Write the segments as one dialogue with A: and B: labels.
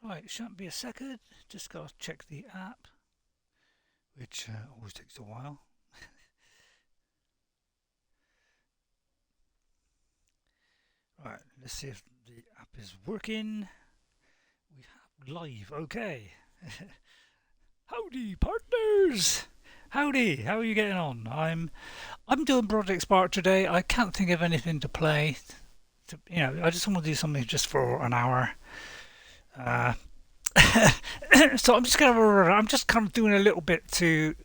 A: Right, shan't be a second. Just got to check the app, which always takes a while. Right, let's see if the app is working. We have live. Okay. Howdy, partners. Howdy. How are you getting on? I'm doing Project Spark today. I can't think of anything to play. I just want to do something just for an hour. Uh, so I'm just kind of doing a little bit to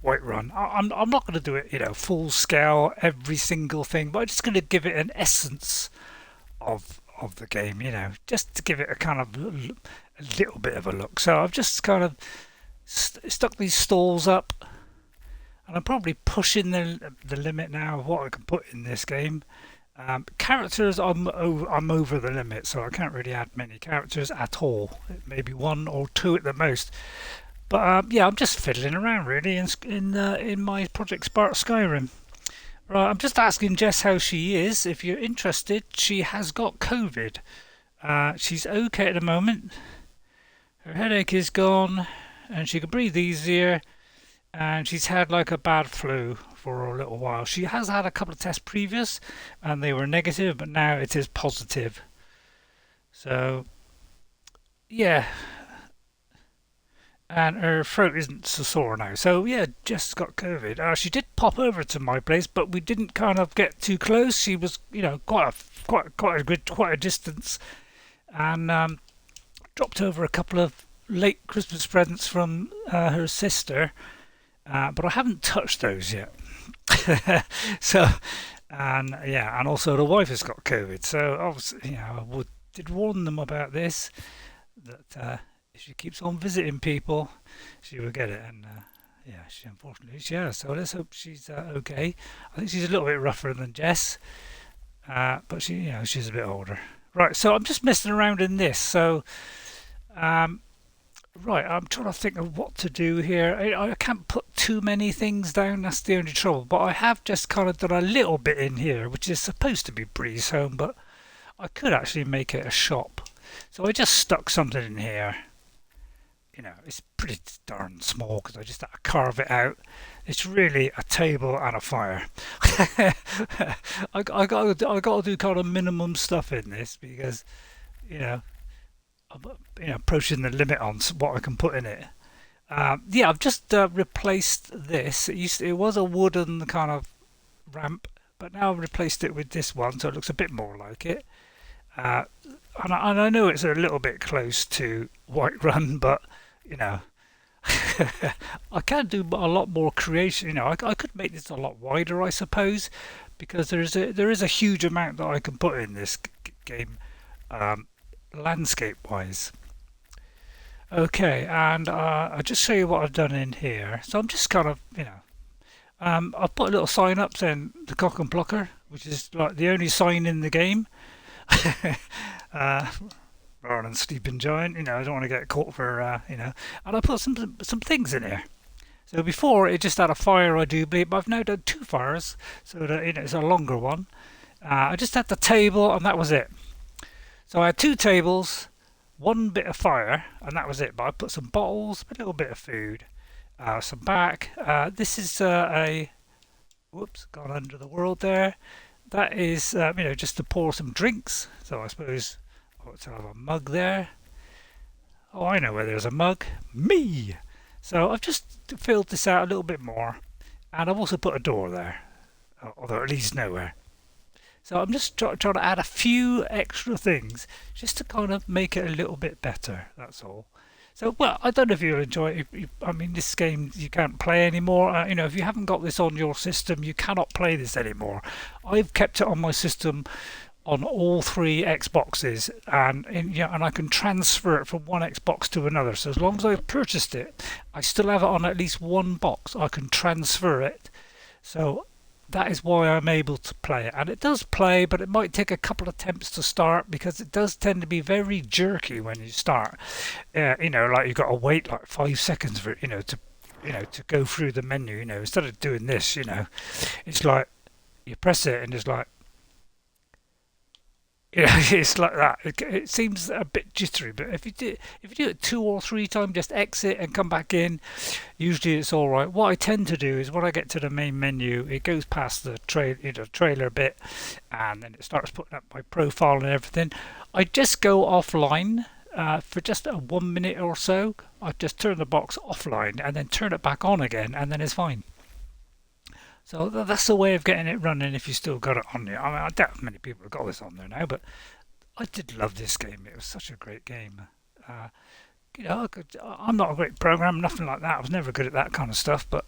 A: Whiterun. I'm not going to do it, full scale, every single thing, but I'm just going to give it an essence of the game, just to give it a kind of a little bit of a look. So I've just kind of stuck these stalls up, and I'm probably pushing the limit now of what I can put in this game. Characters, I'm over the limit, so I can't really add many characters at all. Maybe one or two at the most. But yeah, I'm just fiddling around really in my Project Spark Skyrim. Right, I'm just asking Jess how she is. If you're interested, she has got COVID. She's okay at the moment. Her headache is gone, and she can breathe easier. And she's had like a bad flu for a little while. She has had a couple of tests previous, and they were negative, but now it is positive. So yeah, and her throat isn't so sore now. So yeah, Jess got COVID. She did pop over to my place, but we didn't kind of get too close. She was, quite a distance, and dropped over a couple of late Christmas presents from her sister, but I haven't touched those yet. So, and yeah, and also the wife has got COVID. So obviously, did warn them about this that if she keeps on visiting people, she will get it. And yeah, she unfortunately she has. So let's hope she's okay. I think she's a little bit rougher than Jess, but she's a bit older. Right, so I'm just messing around in this. So um, right, I'm trying to think of what to do here. I can't put too many things down. That's the only trouble. But I have just kind of done a little bit in here, which is supposed to be Bree's home, but I could actually make it a shop. So I just stuck something in here. It's pretty darn small because I just had to carve it out. It's really a table and a fire. I got to do kind of minimum stuff in this because you know I'm approaching the limit on what I can put in it. Yeah, I've just replaced this. It was a wooden kind of ramp, but now I've replaced it with this one, so it looks a bit more like it. Uh, and I know it's a little bit close to Whiterun, but you know, I can do a lot more creation. I could make this a lot wider, I suppose, because there is a huge amount that I can put in this game, um, landscape wise. Okay, and I'll just show you what I've done in here. So I'm just kind of, I've put a little sign up saying the cock and plucker, which is like the only sign in the game. uh, Rather than sleeping giant, I don't want to get caught for, And I put some things in here. So before it just had a fire, I do believe, but I've now done two fires, so that it's a longer one. I just had the table, and that was it. So I had two tables, one bit of fire, and that was it. But I put some bottles, a little bit of food, some back. This is a whoops, gone under the world there. That is, just to pour some drinks. So I suppose I ought to have a mug there. Oh, I know where there's a mug. Me! So I've just filled this out a little bit more. And I've also put a door there. Although it leads nowhere. So I'm just trying to add a few extra things just to kind of make it a little bit better. That's all. So, well, I don't know if you'll enjoy it. I mean, this game you can't play anymore. If you haven't got this on your system, you cannot play this anymore. I've kept it on my system on all three Xboxes, and I can transfer it from one Xbox to another. So as long as I've purchased it, I still have it on at least one box. I can transfer it. So that is why I'm able to play it. And it does play, but it might take a couple of attempts to start because it does tend to be very jerky when you start. Like you've got to wait like 5 seconds for it, to go through the menu. Instead of doing this, it's like you press it and it's like Yeah, it's like that. It seems a bit jittery, but if you do it two or three times, just exit and come back in. Usually it's all right. What I tend to do is when I get to the main menu, it goes past the trailer bit, and then it starts putting up my profile and everything. I just go offline for just a 1 minute or so. I just turn the box offline and then turn it back on again, and then it's fine. So that's the way of getting it running if you still got it on there. I mean, I doubt many people have got this on there now, but I did love this game. It was such a great game. Uh, I'm not a great programmer, nothing like that. I was never good at that kind of stuff, but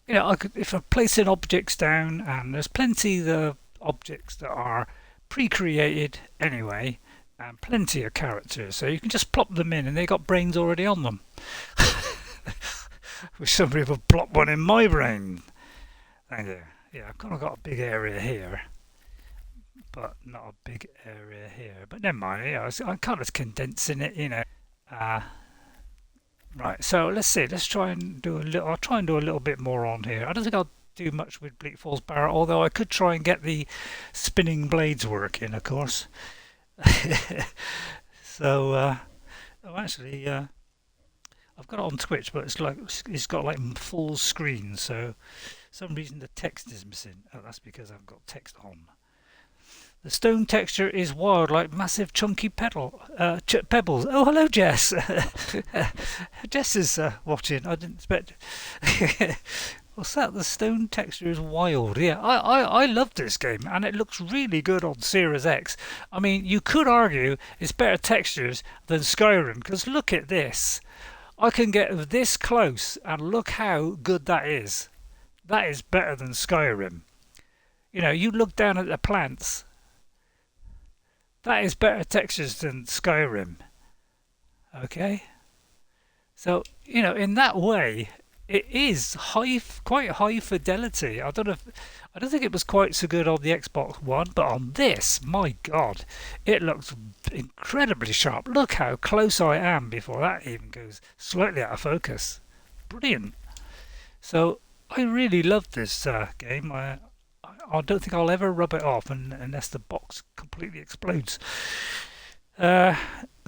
A: I could if I'm placing objects down, and there's plenty of the objects that are pre-created anyway, and plenty of characters, so you can just plop them in, and they got brains already on them. Wish somebody would plop one in my brain. Thank you. Yeah, I've kind of got a big area here, but not a big area here. But never mind. I'm kind of condensing it. Uh, right. So let's see. Let's try and do a little. I'll try and do a little bit more on here. I don't think I'll do much with Bleak Falls Barrow, although I could try and get the spinning blades working, of course. So, actually, I've got it on Twitch, but it's got like full screen, so for some reason the text is missing. Oh, that's because I've got text on. The stone texture is wild, like massive chunky pebbles. Oh, hello, Jess. Jess is watching. I didn't expect. What's that? The stone texture is wild. Yeah, I love this game, and it looks really good on Series X. I mean, you could argue it's better textures than Skyrim, because look at this. I can get this close, and look how good that is. That is better than Skyrim. You look down at the plants. That is better textures than Skyrim. Okay? So, in that way, it is quite high fidelity. I don't think it was quite so good on the Xbox One, but on this, my God, it looks incredibly sharp. Look how close I am before that even goes slightly out of focus. Brilliant. So I really love this game. I don't think I'll ever rub it off unless the box completely explodes. Uh,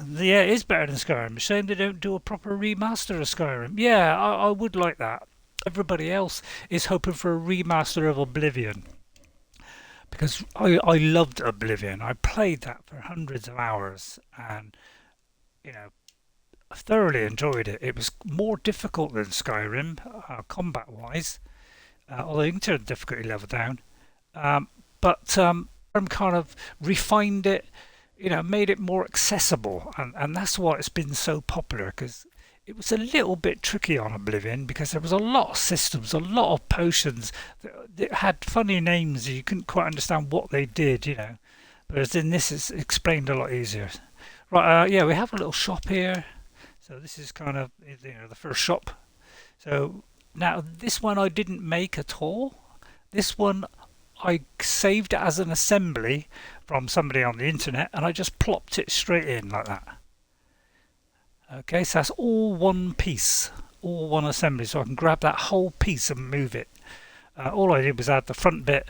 A: yeah, it is better than Skyrim. Shame they don't do a proper remaster of Skyrim. Yeah, I would like that. Everybody else is hoping for a remaster of Oblivion, because I loved Oblivion. I played that for hundreds of hours, and I thoroughly enjoyed it. It was more difficult than Skyrim, combat wise, although you can turn the difficulty level down. But I'm kind of refined it, made it more accessible, and that's why it's been so popular, because it was a little bit tricky on Oblivion, because there was a lot of systems, a lot of potions that had funny names. You couldn't quite understand what they did. Whereas in this, it's explained a lot easier. Right, yeah, we have a little shop here. So this is kind of the first shop. So now this one I didn't make at all. This one I saved it as an assembly from somebody on the internet, and I just plopped it straight in like that. Okay, so that's all one piece, all one assembly, so I can grab that whole piece and move it. All I did was add the front bit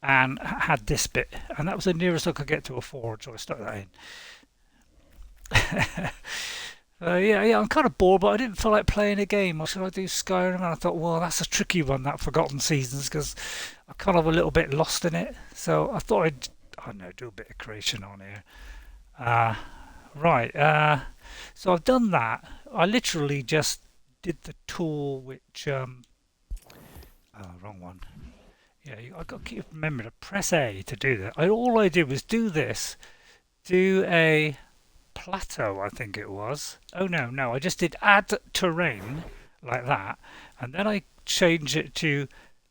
A: and had this bit, and that was the nearest I could get to a forge, so I stuck that in. Yeah, I'm kind of bored, but I didn't feel like playing a game. Or should I do Skyrim? And I thought, well, that's a tricky one, that Forgotten Seasons, because I'm kind of a little bit lost in it. So I thought I don't know, do a bit of creation on here. Right, so I've done that. I literally just did the tool which, oh, wrong one. Yeah, I've got to keep remember to press A to do that. All I did was do this, do a plateau, I think it was. Oh no, I just did add terrain like that, and then I changed it to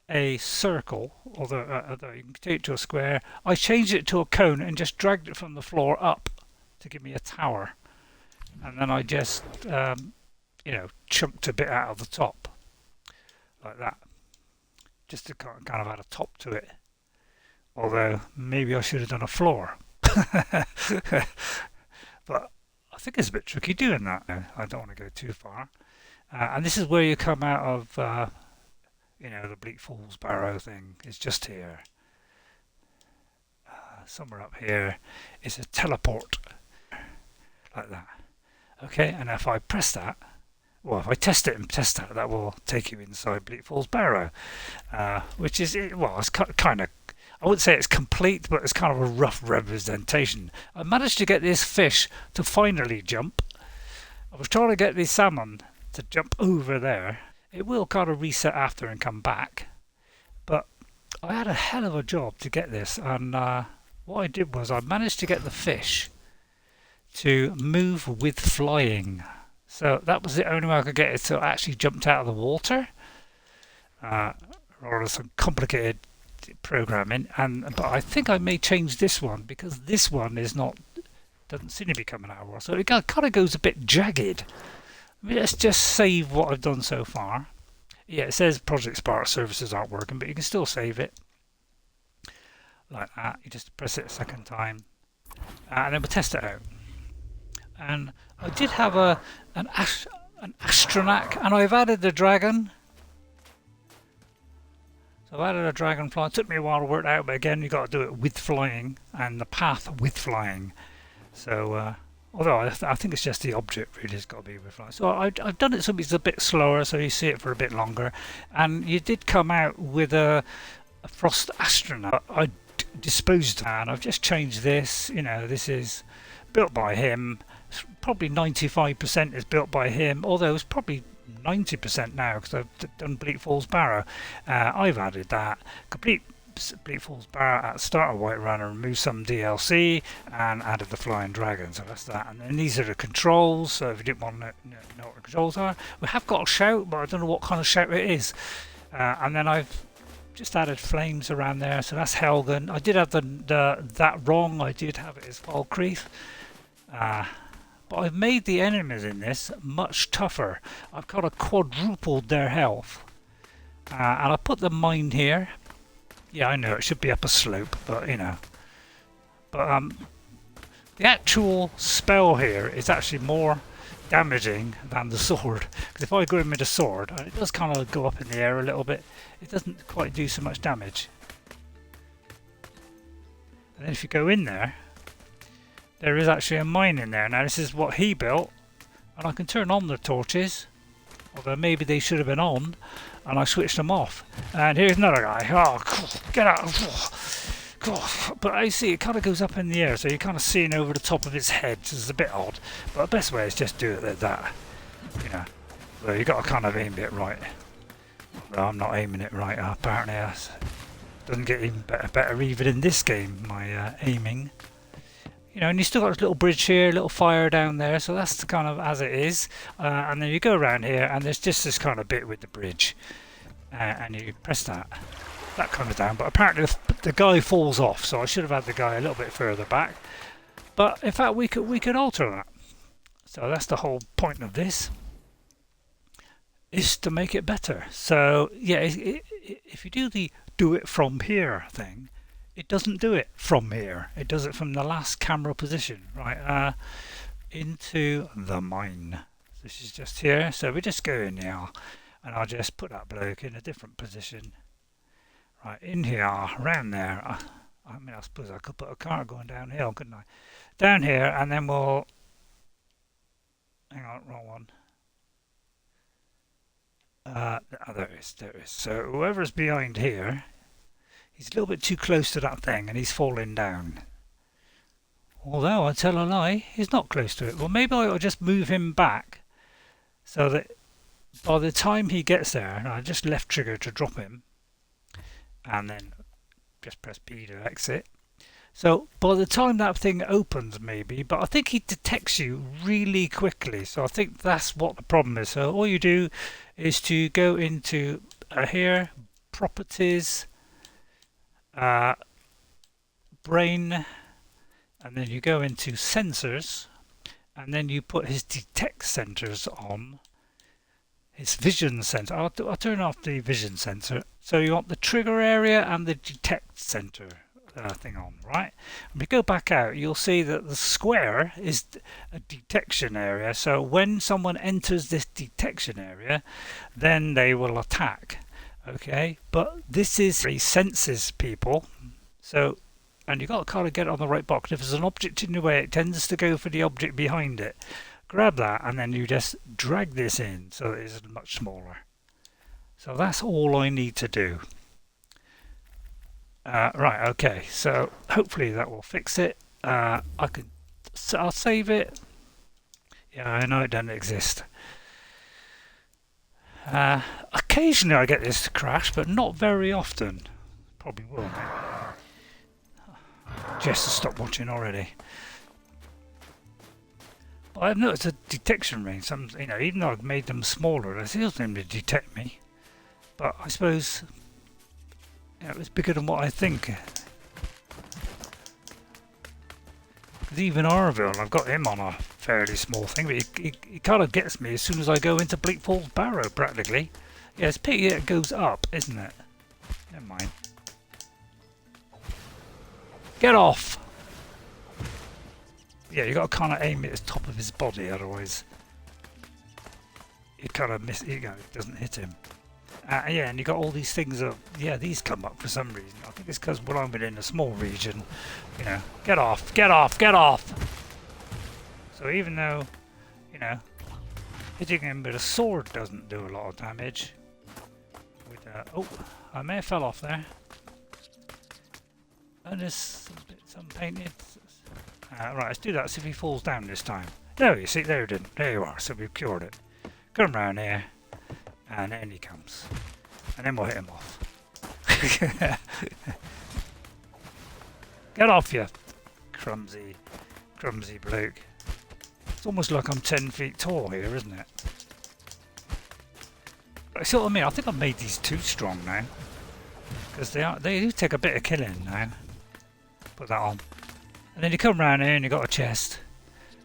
A: a circle, although you can take it to a square. I changed it to a cone and just dragged it from the floor up to give me a tower, and then I just chunked a bit out of the top like that, just to kind of add a top to it. Although maybe I should have done a floor. But I think it's a bit tricky doing that now. I don't want to go too far. And this is where you come out of, the Bleak Falls Barrow thing. It's just here. somewhere up here is a teleport, like that. Okay, and if I press that, well, if I test it and test that, that will take you inside Bleak Falls Barrow, which is, well, it's kind of, I wouldn't say it's complete, but it's kind of a rough representation. I managed to get this fish to finally jump. I was trying to get the salmon to jump over there. It will kind of reset after and come back, but I had a hell of a job to get this, and what I did was I managed to get the fish to move with flying. So that was the only way I could get it to actually jump out of the water. Rather some complicated programming, but I think I may change this one because this one is not, doesn't seem to be coming out of water. So it kind of goes a bit jagged. I mean, let's just save what I've done so far. Yeah, it says Project Spark services aren't working, but you can still save it like that. You just press it a second time, and then we'll test it out. And I did have an astronaut, and I've added the dragon. So I've added a dragonfly. It took me a while to work it out, but again, you've got to do it with flying and the path with flying. So, although I think it's just the object really has got to be with flying. So I've done it so it's a bit slower, so you see it for a bit longer. And you did come out with a frost astronaut. I disposed of, and I've just changed this. You know, this is built by him. Probably 95% is built by him, although it's probably 90% now because I've done Bleak Falls Barrow. I've added that. Complete Bleak Falls Barrow at the start of Whiterun and removed some DLC and added the Flying Dragon. So that's that. And then these are the controls. So if you didn't want to know what the controls are, we have got a shout, but I don't know what kind of shout it is. And then I've just added flames around there. So that's Helgen. I did have that wrong. I did have it as Falkreath. But I've made the enemies in this much tougher. I've kind of quadrupled their health. And I put the mine here. Yeah, I know it should be up a slope, but you know. But the actual spell here is actually more damaging than the sword. Because if I go in with a sword, and it does kind of go up in the air a little bit, it doesn't quite do so much damage. And then if you go in there, there is actually a mine in there. Now this is what he built, and I can turn on the torches, although maybe they should have been on, and I switched them off. And here's another guy. Oh, get out! But I see it kind of goes up in the air, so you're kind of seeing over the top of his head, which is a bit odd. But the best way is just do it like that. You know, well, you got to kind of aim it right. Well, I'm not aiming it right. Apparently, it doesn't get even better even in this game. My aiming. You know, and you still got this little bridge here, little fire down there, so that's the kind of as it is. And then you go around here, and there's just this kind of bit with the bridge, and you press that comes down. But apparently the guy falls off, so I should have had the guy a little bit further back. But in fact, we could alter that. So that's the whole point of this, is to make it better. So yeah, if you do the do it from here thing, it doesn't do it from here. It does it from the last camera position, right? Into the mine. This is just here. So we just go in now, and I'll just put that bloke in a different position. Right, in here, around there. I mean, I suppose I could put a car going downhill, couldn't I? Down here, and then we'll... Hang on, wrong one. There it is. So whoever's behind here, he's a little bit too close to that thing, and he's falling down. Although, I tell a lie, he's not close to it. Well, maybe I'll just move him back, so that by the time he gets there, and I just left trigger to drop him, and then just press B to exit. So by the time that thing opens, maybe, but I think he detects you really quickly. So I think that's what the problem is. So all you do is to go into here, properties, brain, and then you go into sensors, and then you put his detect sensors on. His vision sensor. I'll turn off the vision sensor. So you want the trigger area and the detect sensor thing on, right? When we go back out, you'll see that the square is a detection area. So when someone enters this detection area, then they will attack. Okay, but this is he senses people. So and you've got to kind of get it on the right box. If there's an object in the way, it tends to go for the object behind it. Grab that, and then you just drag this in so that it's much smaller. So that's all I need to do. Right, okay, so hopefully that will fix it. I'll save it. Yeah, I know it doesn't exist. Occasionally I get this to crash, but not very often. Probably will, mate. Jess has stopped watching already. Well, I've noticed a detection range. Some, even though I've made them smaller, they still seem to detect me. But I suppose it was bigger than what I think. Because even Arville, I've got him on a fairly small thing, but he kind of gets me as soon as I go into Bleak Falls Barrow, practically. Yeah, it's pity it goes up, isn't it? Never mind. Get off! Yeah, you got to kind of aim at the top of his body, otherwise you kind of miss. It doesn't hit him. Yeah, and you got all these things that, yeah, these come up for some reason. I think it's because when I'm within a small region, get off, get off, get off! So even though, hitting him with a sword doesn't do a lot of damage. Oh, I may have fell off there. And there's some painted. Right, let's do that, see if he falls down this time. No, you see, there he didn't. There you are, so we've cured it. Come round here. And in he comes. And then we'll hit him off. Get off, you clumsy bloke. It's almost like I'm 10 feet tall here, isn't it? But see what I mean? I think I've made these too strong now. Because they do take a bit of killing now. Put that on. And then you come round here and you've got a chest.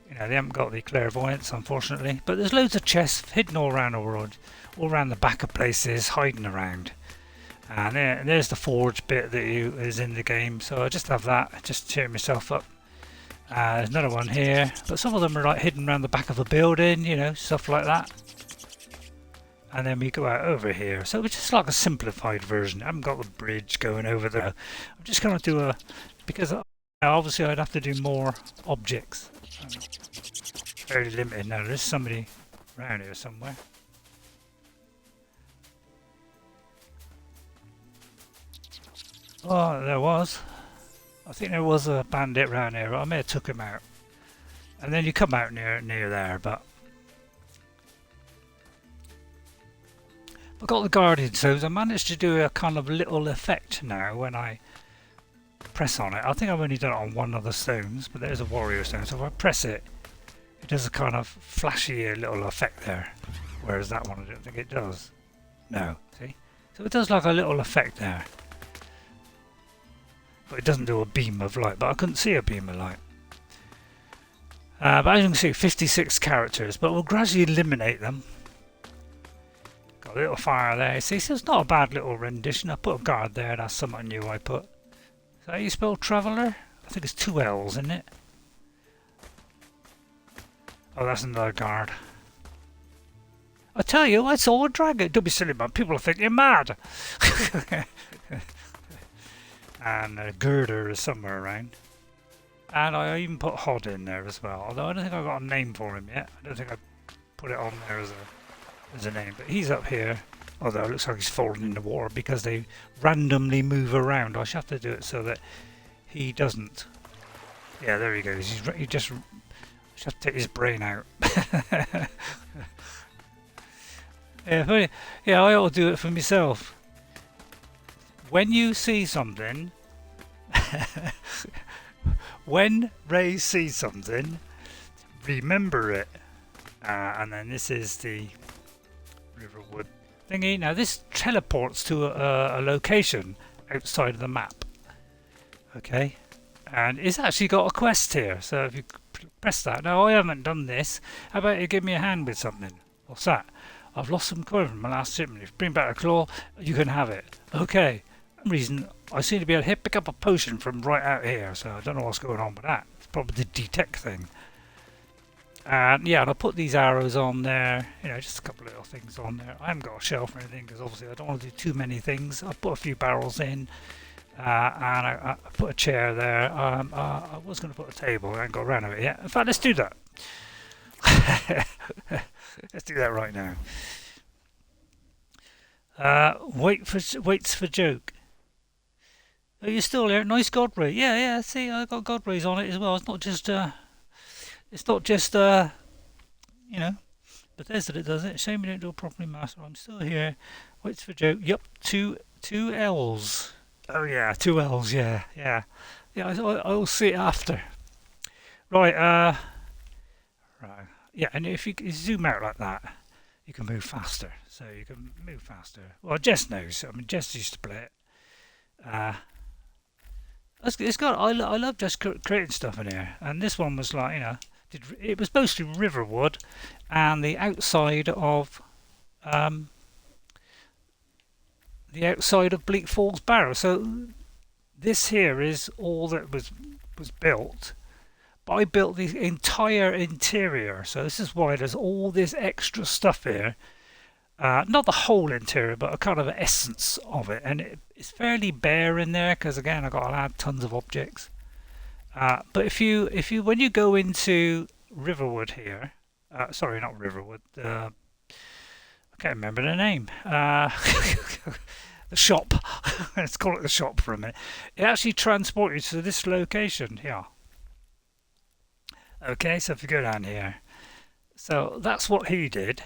A: They haven't got the clairvoyance, unfortunately. But there's loads of chests hidden all around the world. All around the back of places, hiding around. And there's the forge bit that is in the game. So I just have that, just to cheer myself up. There's another one here. But some of them are like hidden around the back of a building, stuff like that. And then we go out over here. So it's just like a simplified version. I haven't got the bridge going over there. I'm just going to do because obviously I'd have to do more objects. Fairly limited now. There's somebody around here somewhere. Oh, there was. I think there was a bandit around here. I may have took him out. And then you come out near there, but I've got the guardian stones. I managed to do a kind of little effect now when I press on it. I think I've only done it on one of the stones, but there's a warrior stone. So if I press it, it does a kind of flashy little effect there. Whereas that one, I don't think it does. No, see? So it does like a little effect there. But it doesn't do a beam of light. But I couldn't see a beam of light. But as you can see, 56 characters. But we'll gradually eliminate them. Got a little fire there. See, so it's not a bad little rendition. I put a guard there. That's something new I put. Is that how you spell traveller? I think it's 2 L's, isn't it? Oh, that's another guard. I tell you, I saw a dragon. Don't be silly, man. People will think you're mad. And a girder is somewhere around. And I even put Hod in there as well. Although I don't think I've got a name for him yet. I don't think I put it on there as a name. But he's up here. Although it looks like he's fallen in the water because they randomly move around. I should have to do it so that he doesn't. Yeah, there he goes. He just have to take his brain out. Yeah, I ought to do it for myself. When you see something, when Ray sees something, remember it. And then this is the Riverwood thingy. Now this teleports to a location outside of the map. Okay, and it's actually got a quest here. So if you press that, now I haven't done this. How about you give me a hand with something? What's that? I've lost some coin from my last shipment. If you bring back a claw, you can have it. Okay. Reason I seem to be able to pick up a potion from right out here, so I don't know what's going on with that. It's probably the detect thing. And yeah, and I put these arrows on there, just a couple of little things on there. I haven't got a shelf or anything because obviously I don't want to do too many things. I've put a few barrels in, and I put a chair there. I was going to put a table. I haven't got around to it yet. In fact, let's do that. Let's do that right now. Waits for joke. Are you still there? Nice God Ray. Yeah, yeah. See, I got God Rays on it as well. It's not just you know. Bethesda that does it. Shame we don't do it properly, Master. I'm still here. Waits for joke. Yup, two L's. Oh yeah, two L's. Yeah, yeah, yeah. I'll see it after. Right. Right. Yeah, and if you zoom out like that, you can move faster. So you can move faster. Well, Jess knows. I mean, Jess used to play it. Uh, it's got. I love just creating stuff in here, and this one was like it was mostly Riverwood, and um, the outside of Bleak Falls Barrow. So this here is all that was built. But I built the entire interior, so this is why there's all this extra stuff here. Not the whole interior, but a kind of essence of it, and it's fairly bare in there because again I got to add tons of objects. But when you go into Riverwood here, sorry, not Riverwood. I can't remember the name. The shop. Let's call it the shop for a minute. It actually transports you to this location here. Okay, so if you go down here, so that's what he did,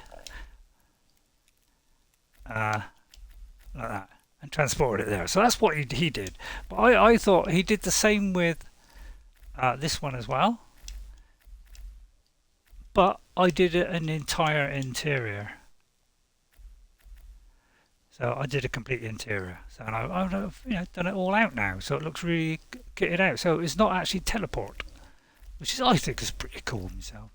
A: like that, and transported it there. So that's what he did. But I thought he did the same with this one as well. But I did an entire interior. So I did a complete interior. So and I've done it all out now. So it looks really kitted out. So it's not actually teleport, which is I think is pretty cool myself.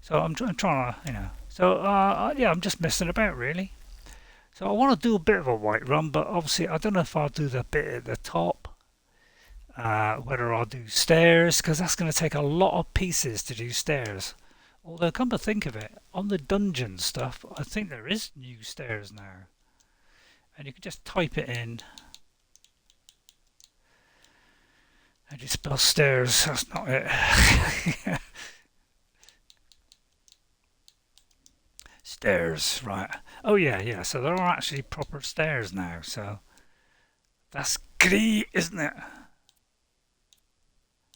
A: So I'm trying to So yeah, I'm just messing about really. So I want to do a bit of a Whiterun, but obviously I don't know if I'll do the bit at the top. Whether I'll do stairs, because that's going to take a lot of pieces to do stairs. Although, come to think of it, on the dungeon stuff, I think there is new stairs now. And you can just type it in. How do you spell stairs? That's not it. Stairs, right. Oh yeah, yeah. So there are actually proper stairs now. So that's great, isn't it?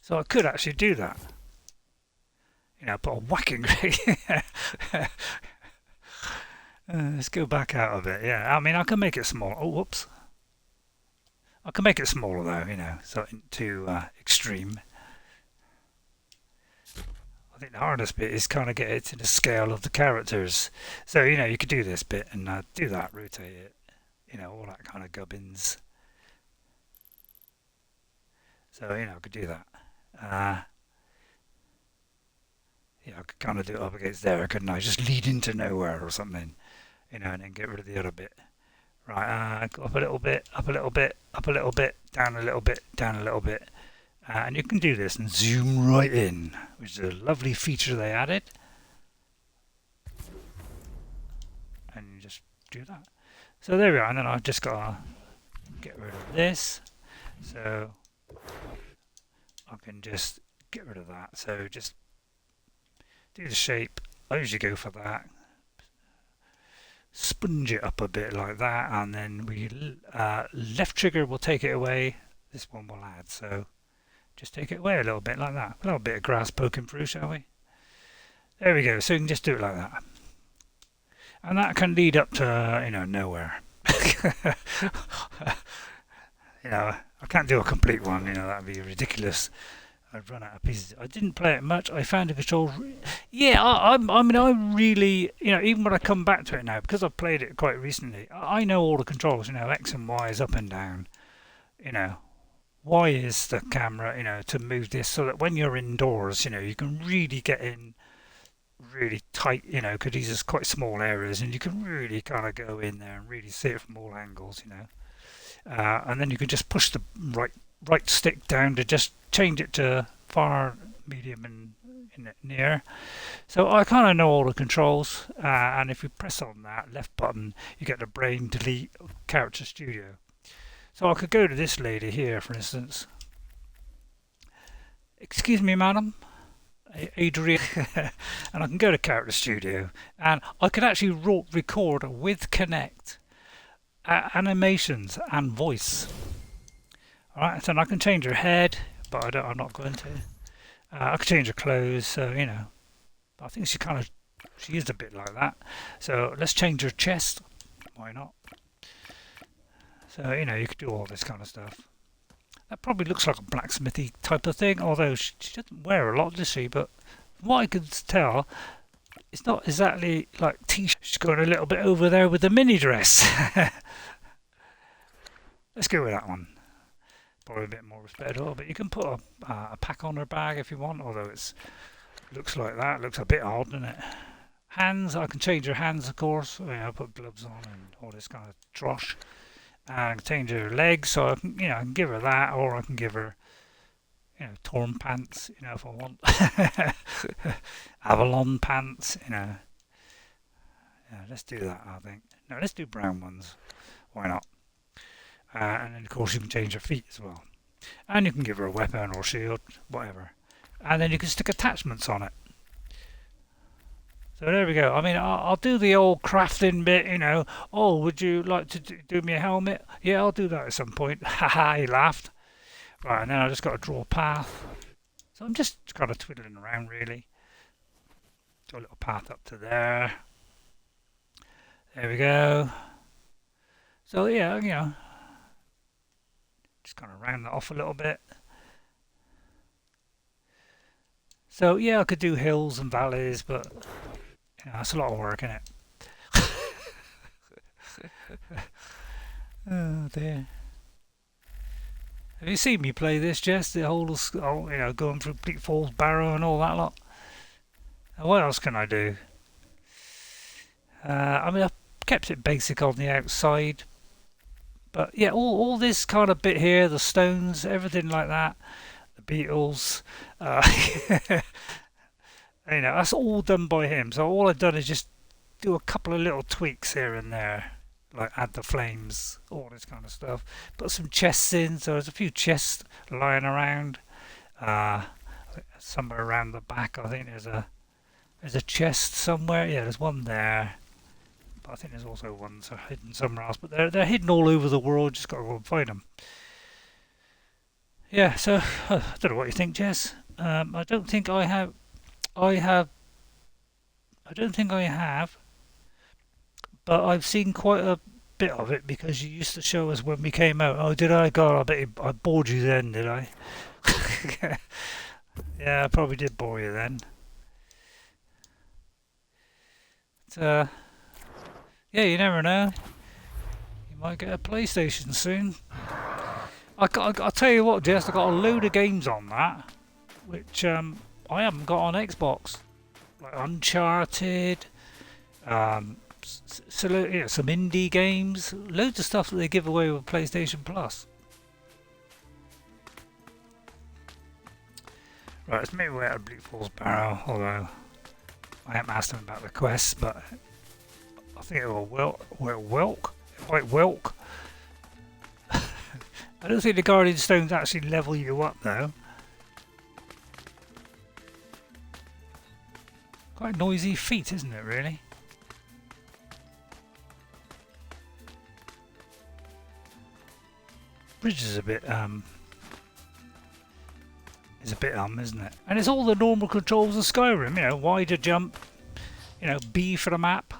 A: So I could actually do that. Put a whacking rate. Let's go back out of it. Yeah, I mean, I can make it small. Oh, whoops. I can make it smaller though, so too extreme. I think the hardest bit is kind of get it to the scale of the characters. So, you could do this bit and do that, rotate it, all that kind of gubbins. So, I could do that. Yeah, I could kind of do it up against there, couldn't I? Just lead into nowhere or something, and then get rid of the other bit. Right, go up a little bit, up a little bit, up a little bit, down a little bit, down a little bit. And you can do this and zoom right in, which is a lovely feature they added. And you just do that. So there we are, and then I've just got to get rid of this. So I can just get rid of that. So just do the shape. I usually go for that. Sponge it up a bit like that, and then we left trigger will take it away. This one will add. So just take it away a little bit like that. A little bit of grass poking through, shall we? There we go. So you can just do it like that, and that can lead up to nowhere. I can't do a complete one. That'd be ridiculous. I'd run out of pieces. I didn't play it much. I found the controls. Yeah, I mean, I really, even when I come back to it now, because I've played it quite recently, I know all the controls. X and Y is up and down. Y is the camera. To move this so that when you're indoors, you can really get in really tight. Because these are quite small areas, and you can really kind of go in there and really see it from all angles. And then you can just push the right stick down to just change it to far, medium, and near. So I kind of know all the controls, and if you press on that left button, you get the brain delete character studio. So I could go to this lady here, for instance. Excuse me, madam. Adrian. And I can go to Character Studio. And I could actually record with Connect animations and voice. Alright, so I can change her head, but I'm not going to. I can change her clothes, so, you know. I think she is a bit like that. So let's change her chest. Why not? So, you know, you could do all this kind of stuff. That probably looks like a blacksmithy type of thing, although she doesn't wear a lot, does she? But from what I can tell, it's not exactly like t-shirt. She's going a little bit over there with the mini dress. Let's go with that one. Probably a bit more respectable, but you can put a pack on her bag if you want, although it looks like that. Looks a bit odd, doesn't it? Hands, I can change her hands, of course. I put gloves on and all this kind of trosh. And I can change her legs, so I can, I can give her that, or I can give her, torn pants, if I want. Avalon pants, Yeah, let's do that, I think. No, let's do brown ones. Why not? And then, of course, you can change her feet as well. And you can give her a weapon or shield, whatever. And then you can stick attachments on it. So there we go. I mean, I'll do the old crafting bit, Oh, would you like to do me a helmet? Yeah, I'll do that at some point. Haha, he laughed. Right, and then I just got to draw a path. So I'm just kind of twiddling around, really. Draw a little path up to there. There we go. So, yeah, just kind of round that off a little bit. So, yeah, I could do hills and valleys, but that's a lot of work, isn't it? Oh dear. Have you seen me play this, Jess? The whole, going through Bleak Falls, Barrow and all that lot. And what else can I do? I mean, I've kept it basic on the outside. But yeah, all this kind of bit here, the stones, everything like that, the beetles, that's all done by him. So all I've done is just do a couple of little tweaks here and there, like add the flames, all this kind of stuff. Put some chests in, so there's a few chests lying around. Somewhere around the back, I think there's a chest somewhere. Yeah, there's one there. But I think there's also ones hidden somewhere else. But they're hidden all over the world. Just got to go and find them. Yeah. So I don't know what you think, Jess. I don't think I have. I don't think I have. But I've seen quite a bit of it because you used to show us when we came out. Oh, did I? God, I bet I bored you then, did I? Yeah, I probably did bore you then. But, yeah, you never know. You might get a PlayStation soon. I'll tell you what, Jess, I got a load of games on that, which I haven't got on Xbox, like Uncharted, some indie games, loads of stuff that they give away with PlayStation Plus. Right, let's make our way out of Bleak Falls Barrow, although I haven't asked them about the quests, but I think it will welk. It might welk. I don't think the Guardian Stones actually level you up though. Quite noisy feet, isn't it, really? Bridge is a bit isn't it? And it's all the normal controls of Skyrim, wider jump, B for the map,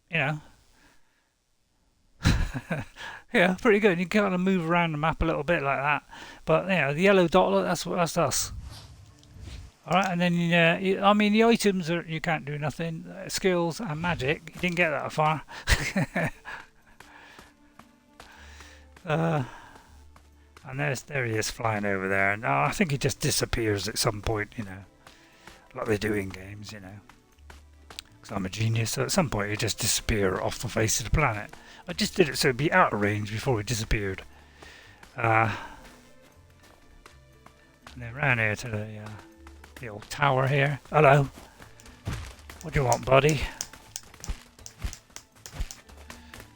A: Yeah, pretty good. You can kind of move around the map a little bit like that. But, the yellow dot, look, that's us. Alright, and then, I mean, the items, you can't do nothing. Skills and magic, you didn't get that far. And there he is flying over there. And I think he just disappears at some point, like they do in games, because I'm a genius. So at some point, he just disappear off the face of the planet. I just did it so it'd be out of range before he disappeared. And then round here to the old tower here. Hello. What do you want, buddy?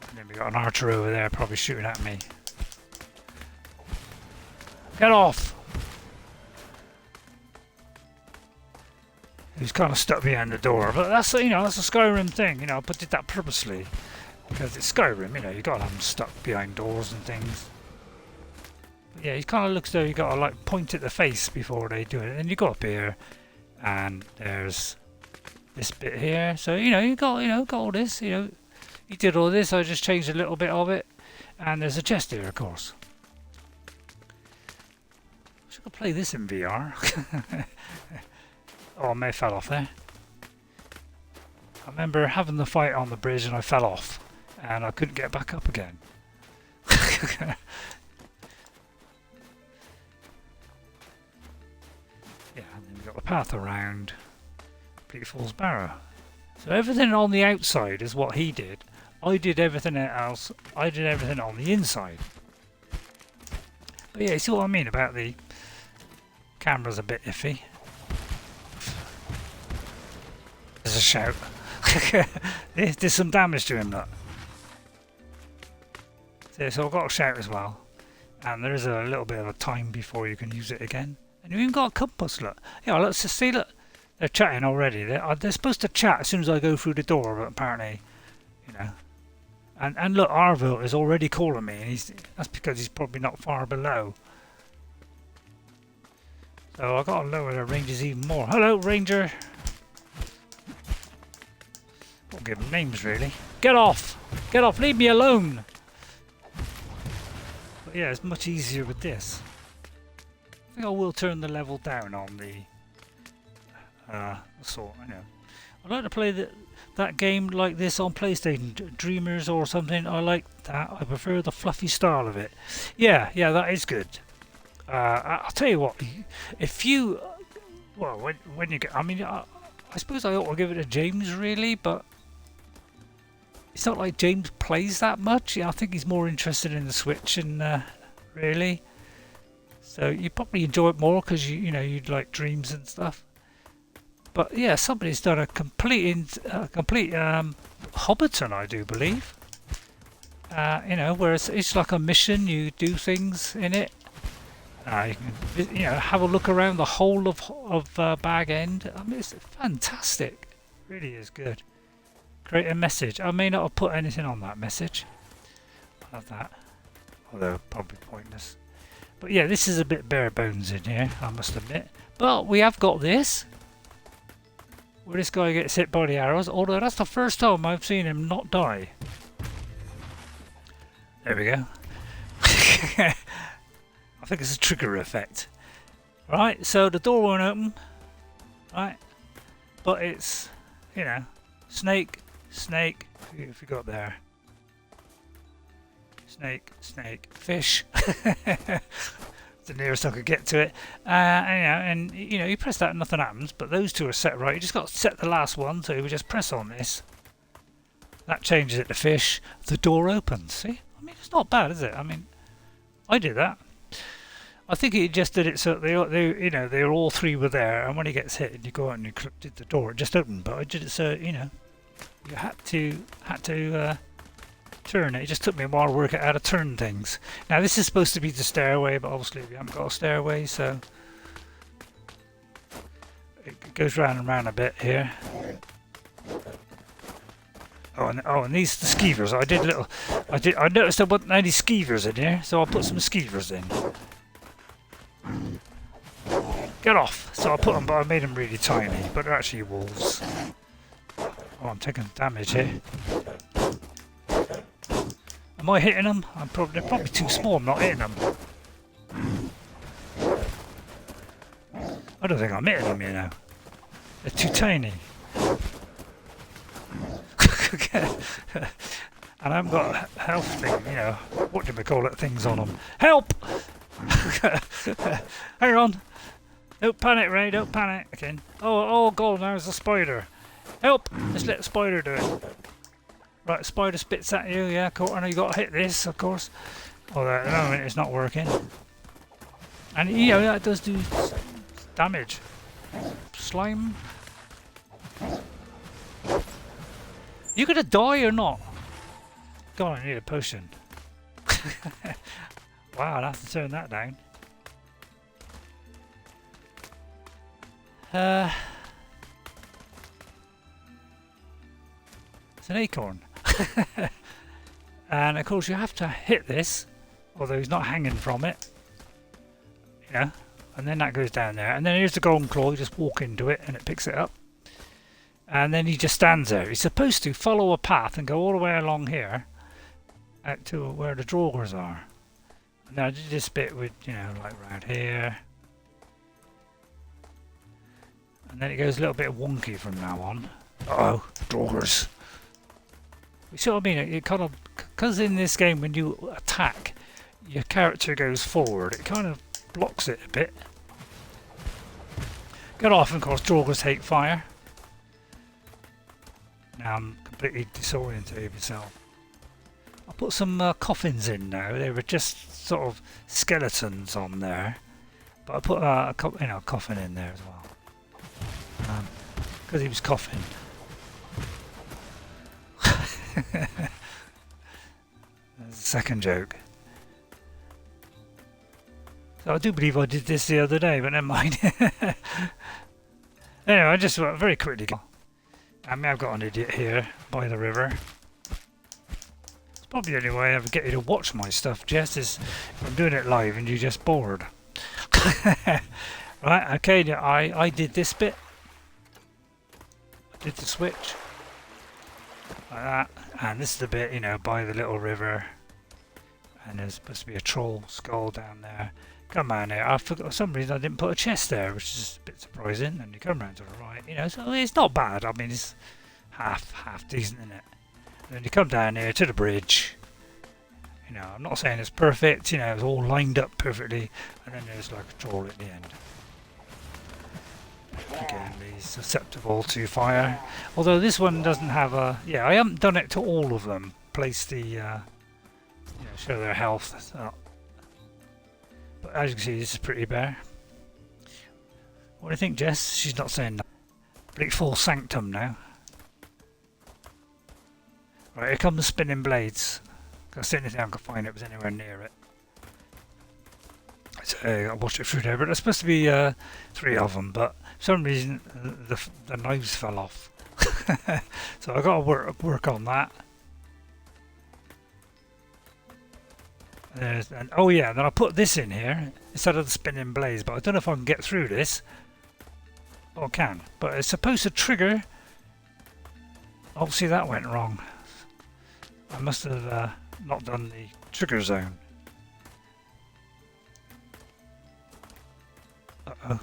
A: And then we got an archer over there, probably shooting at me. Get off! He's kind of stuck behind the door, but that's, you know, that's a Skyrim thing, you know, I did that purposely. Because it's Skyrim, you know, you gotta have them stuck behind doors and things. But yeah, he kind of looks though you gotta like point at the face before they do it. And then you go up here, and there's this bit here. So, you know, got all this, you know. He did all this, I just changed a little bit of it. And there's a chest here, of course. I should play this in VR. Oh, I may have fell off there. I remember having the fight on the bridge and I fell off. And I couldn't get back up again. Yeah, and then we've got the path around Bleak Falls Barrow. So everything on the outside is what he did. I did everything else. I did everything on the inside. But yeah, you see what I mean about the camera's a bit iffy. There's a shout. There's some damage to him, look. So I've got a shout as well. And there is a little bit of a time before you can use it again. And you've even got a compass, look. Yeah, let's just see, look. They're chatting already. They're supposed to chat as soon as I go through the door, but apparently, you know. And look, Arville is already calling me, and that's because he's probably not far below. So I've got to lower the ranges even more. Hello, Ranger. Won't give them names, really. Get off! Get off! Leave me alone! But yeah, it's much easier with this. I think I will turn the level down on the sort, you know. I'd like to play that game like this on PlayStation, Dreamers or something. I like that. I prefer the fluffy style of it. Yeah, that is good. I'll tell you what, if you, well, when you get, I mean, I suppose I ought to give it to James really, but it's not like James plays that much. Yeah, I think he's more interested in the Switch and really. So you probably enjoy it more because you'd like Dreams and stuff. But yeah, somebody's done a complete Hobbiton, I do believe. You know, where it's like a mission. You do things in it. You can, have a look around the whole of Bag End. I mean, it's fantastic. It really is good. Create a message. I may not have put anything on that message. I'll have that. Although probably pointless. But yeah, this is a bit bare bones in here, I must admit. But we have got this. Where this guy gets hit by the arrows. Although that's the first time I've seen him not die. There we go. I think it's a trigger effect. Right, so the door won't open. Right. But it's, snake, snake, if you got there. Snake, snake, fish. The nearest I could get to it. And you press that and nothing happens, but those two are set right. You just got to set the last one, so we just press on this. That changes it to fish. The door opens, see? I mean, it's not bad, is it? I mean, I did that. I think he just did it so they were all three were there, and when he gets hit and you go out and you did the door, it just opened. But I did it so you had to turn it. It just took me a while to work out how to turn things. Now this is supposed to be the stairway, but obviously we haven't got a stairway, so it goes round and round a bit here. Oh, and these the skeevers. I noticed there wasn't any skeevers in here, so I'll put some skeevers in. Get off! So I put them, but I made them really tiny, but they're actually wolves. Oh, I'm taking damage here. Am I hitting them? They're probably too small. I'm not hitting them. I don't think I'm hitting them, They're too tiny. And I haven't got a health thing, what do we call it, things on them. Help! Hang on. Don't panic, Ray, don't panic. Okay. Oh god, now there's a spider. Help! Let's let the spider do it. Right, spider spits at you, yeah, cool. I know you got to hit this, of course. Although at the moment it's not working. And that does do damage. Slime. You gonna die or not? God, I need a potion. Wow, I'll have to turn that down. Uh, it's an acorn. And of course you have to hit this, although he's not hanging from it. You know, and then that goes down there. And then here's the golden claw, you just walk into it and it picks it up. And then he just stands there. He's supposed to follow a path and go all the way along here out to where the drawers are. And I did this bit with, you know, like round here. And then it goes a little bit wonky from now on. Uh-oh, drawers. You see what I mean? It kind of, because in this game when you attack, your character goes forward. It kind of blocks it a bit. Get off, and of course, drawers hate fire. Now I'm completely disorientated myself. I'll put some coffins in now. They were just sort of skeletons on there, but I put a coffin in there as well because he was coughing. That's the second joke. So I do believe I did this the other day, but never mind. Anyway, I just very quickly. I mean, I've got an idiot here by the river. It's probably the only way I ever get you to watch my stuff, Jess, is if I'm doing it live and you're just bored. Right, okay, I did this bit. I did the switch. Like that. And this is the bit, you know, by the little river. And there's supposed to be a troll skull down there. Come on here. I forgot, for some reason I didn't put a chest there, which is a bit surprising. And you come round to the right, you know, so it's not bad. I mean, it's half decent, isn't it? And then you come down here to the bridge. You know, I'm not saying it's perfect, you know, it's all lined up perfectly. And then there's like a troll at the end. Again, he's susceptible to fire. Although this one doesn't have a... Yeah, I haven't done it to all of them. Place the... you know, show their health up. But as you can see, this is pretty bare. What do you think, Jess? She's not saying that. Bleak full sanctum now. Right, here come the spinning blades. That's the only thing I could find that was anywhere near it. So I watched it through there, but there's supposed to be 3 of them, but for some reason the knives fell off. So I got to work on that. And oh yeah, then I put this in here instead of the spinning blades, but I don't know if I can get through this. Oh, I can, but it's supposed to trigger. Obviously that went wrong. I must have not done the trigger zone. Uh-oh.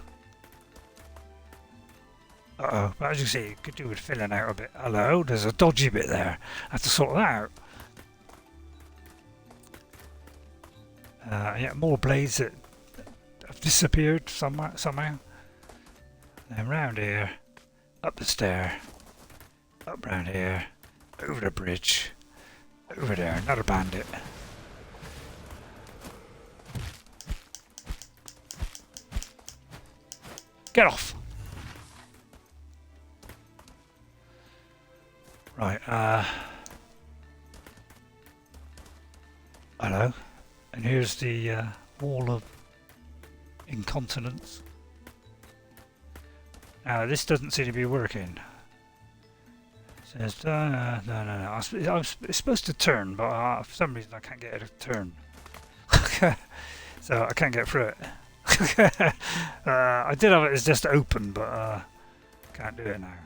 A: Uh-oh, but as you see, you could do with filling out a bit. Hello, there's a dodgy bit there. I have to sort that out. Yeah, more blades that have disappeared somehow. Then round here, up the stair, up round here, over the bridge, over there, another bandit. Get off! Right, hello. And here's the wall of incontinence. Now this doesn't seem to be working. It says no. It's supposed to turn, but for some reason I can't get it to turn. So I can't get through it. I did have it as just open, but can't do it now.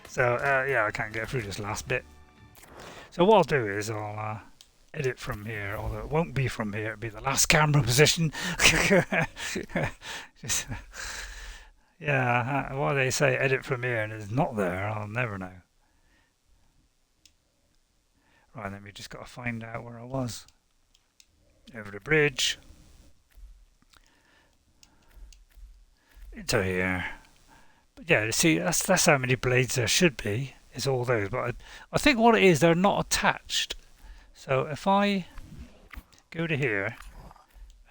A: So yeah, I can't get through this last bit. So what I'll do is I'll edit from here, although it won't be from here, it'll be the last camera position. Just, yeah, why they say edit from here and it's not there, I'll never know. Right, then we just got to find out where I was. Over the bridge. Into here. But yeah, see, that's how many blades there should be, is all those. But I think what it is, they're not attached. So if I go to here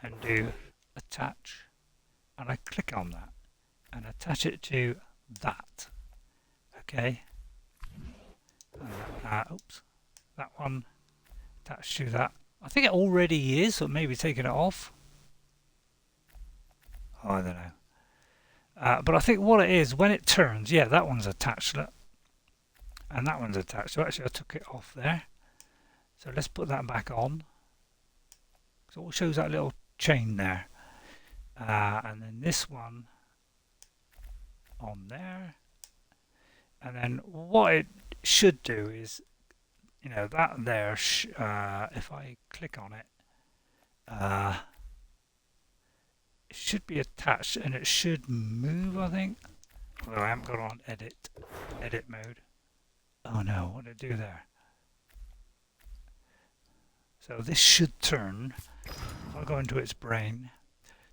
A: and do attach, and I click on that and attach it to that, okay, oops, that one attached to that. I think it already is, or maybe taking it off. Oh, I don't know. But I think what it is, when it turns, yeah, that one's attached, look, and that one's attached. So actually I took it off there. So let's put that back on. So it shows that little chain there. And then this one on there. And then what it should do is, you know, that there, if I click on it, it should be attached and it should move, I think. Although I haven't got on edit mode. Oh no, what did it do there? So this should turn, if I go into its brain,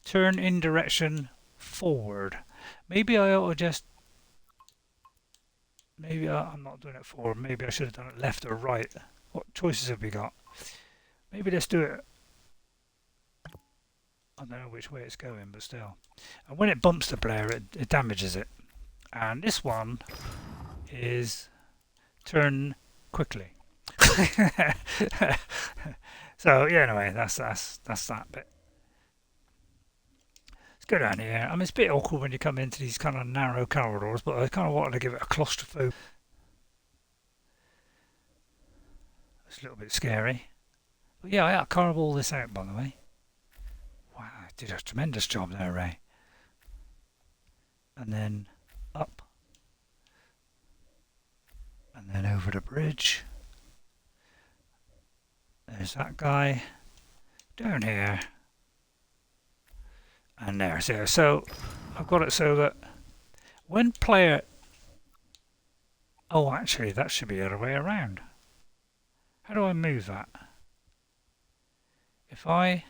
A: turn in direction forward. Maybe I ought to just, maybe I'm not doing it forward, maybe I should have done it left or right. What choices have we got? Maybe let's do it, I don't know which way it's going, but still. And when it bumps the player, it damages it. And this one is turn quickly. So yeah, anyway, that's that bit. Let's go down here. I mean, it's a bit awkward when you come into these kind of narrow corridors, but I kind of wanted to give it a claustrophobic. It's a little bit scary. But yeah, I carved all this out, by the way. Wow, I did a tremendous job there, Ray. And then up. And then over the bridge. There's that guy. Down here. And there. So I've got it so that when player... Oh, actually, that should be the other way around. How do I move that? If I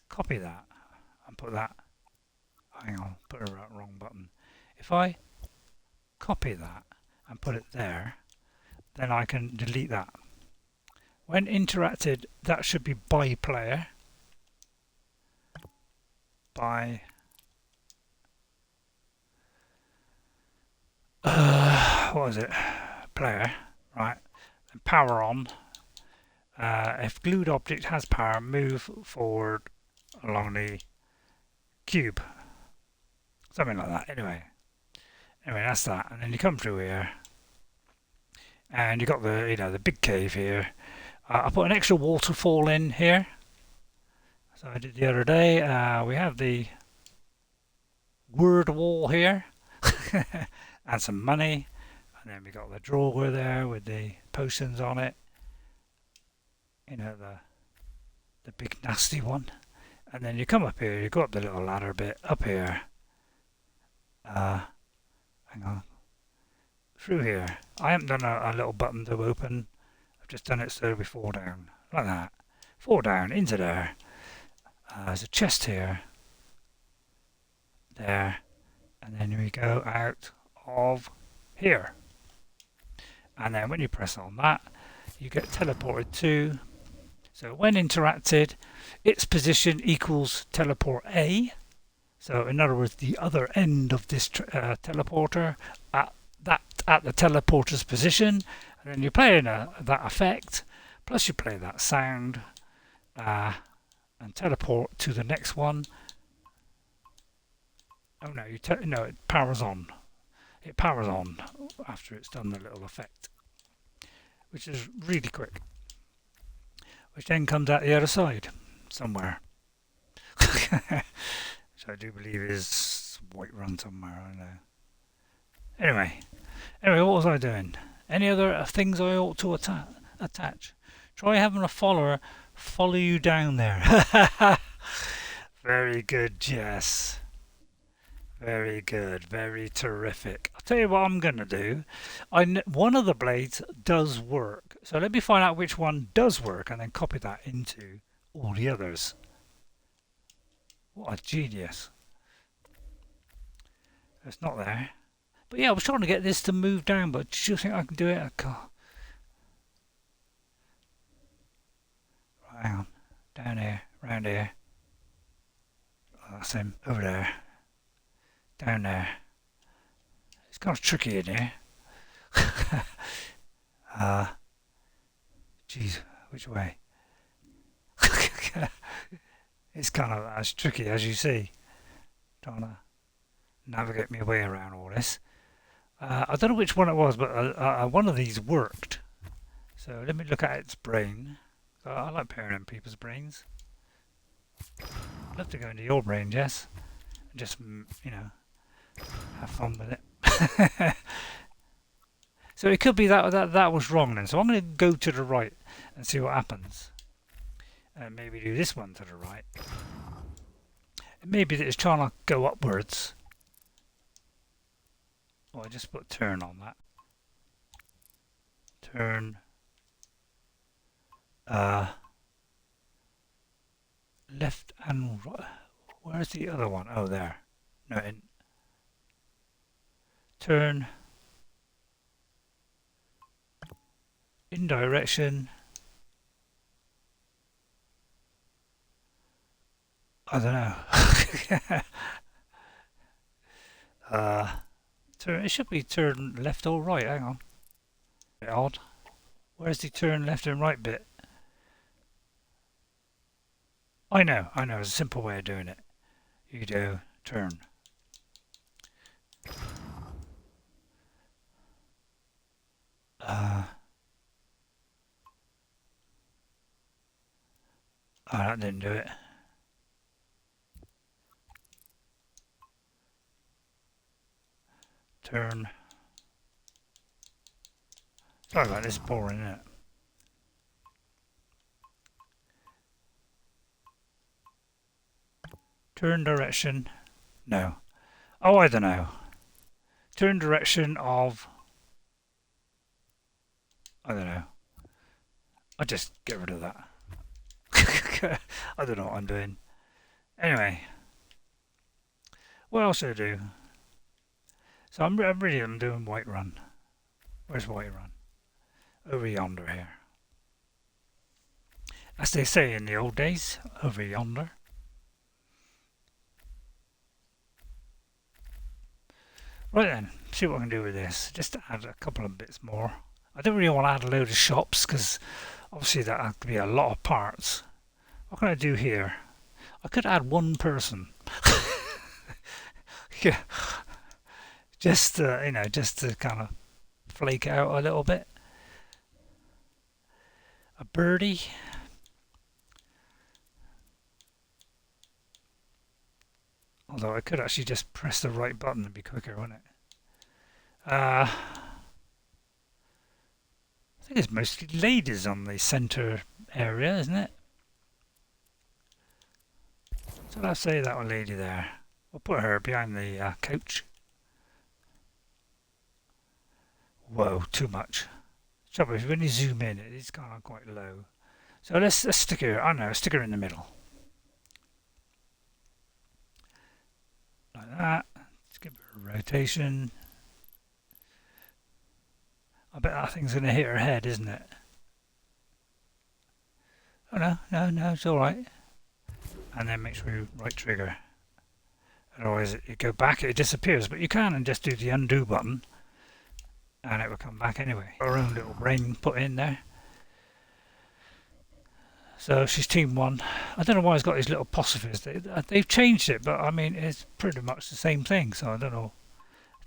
A: copy that and put that... Hang on, put a wrong button. If I copy that and put it there, then I can delete that. When interacted, that should be by player. By what is it? Player, right? And power on. If glued object has power, move forward along the cube. Something like that. Anyway, that's that. And then you come through here, and you got the the big cave here. I put an extra waterfall in here. So I did the other day. We have the word wall here, and some money, and then we got the drawer there with the potions on it. You know, the big nasty one. And then you come up here. You go up the little ladder bit up here. Hang on. Through here. I haven't done a little button to open. I've just done it so we fall down like that. Fall down into there. There's a chest here, there, and then we go out of here. And then when you press on that, you get teleported to. So when interacted, its position equals teleport A. So in other words, the other end of this teleporter at the teleporter's position, and then you play in that effect, plus you play that sound. And teleport to the next one. Oh no, no, it powers on. It powers on after it's done the little effect, which is really quick. Which then comes out the other side, somewhere. So I do believe is Whiterun somewhere, I know. Anyway, what was I doing? Any other things I ought to attach? Try having a follower follow you down there. Very good, Jess. Very good, very terrific. I'll tell you what I'm going to do. One of the blades does work. So let me find out which one does work and then copy that into all the others. What a genius. It's not there. But yeah, I was trying to get this to move down, but do you think I can do it? I can't. Hang on, down here, round here. Oh, that's him, over there. Down there. It's kind of tricky in here. Geez, which way? It's kind of as tricky as you see. trying to navigate my way around all this. I don't know which one it was, but one of these worked. So let me look at its brain. I like peering in people's brains. I'd love to go into your brain, Jess, and just, you know, have fun with it. So it could be that was wrong then. So I'm going to go to the right and see what happens. And maybe do this one to the right. Maybe it's trying to go upwards. Oh, I just put turn on that. Turn. Left and right. Where's the other one? Oh, there. No, turn. In direction. I don't know. Turn. It should be turn left or right. Hang on. Bit odd. Where's the turn left and right bit? I know. There's a simple way of doing it. You do turn. Oh, that didn't do it. Turn. Sorry about this, boring, isn't it? Turn direction. No. Oh, I don't know. Turn direction of... I don't know. I'll just get rid of that. I don't know what I'm doing. Anyway. What else should I do? So I'm doing Whiterun. Where's Whiterun? Over yonder here. As they say in the old days, over yonder. Right then, see what I can do with this. Just to add a couple of bits more. I don't really want to add a load of shops because obviously that has to be a lot of parts. What can I do here? I could add one person. Yeah. Just you know, just to kind of flake out a little bit. A birdie. Although I could actually just press the right button and be quicker, wouldn't it? I think it's mostly ladies on the centre area, isn't it? So let's say that one lady there. We'll put her behind the couch. Whoa, too much. Trouble is when you zoom in, it's kind of quite low. So let's stick her. I don't know, stick her in the middle. Like that. Let's give her a rotation. I bet that thing's going to hit her head, isn't it? Oh no, it's alright. And then make sure you right trigger. Otherwise it go back, it disappears. But you can and just do the undo button and it will come back anyway. Our own little brain put in there. So she's team 1. I don't know why it's got these little apostrophes. They've changed it, but I mean it's pretty much the same thing. So I don't know.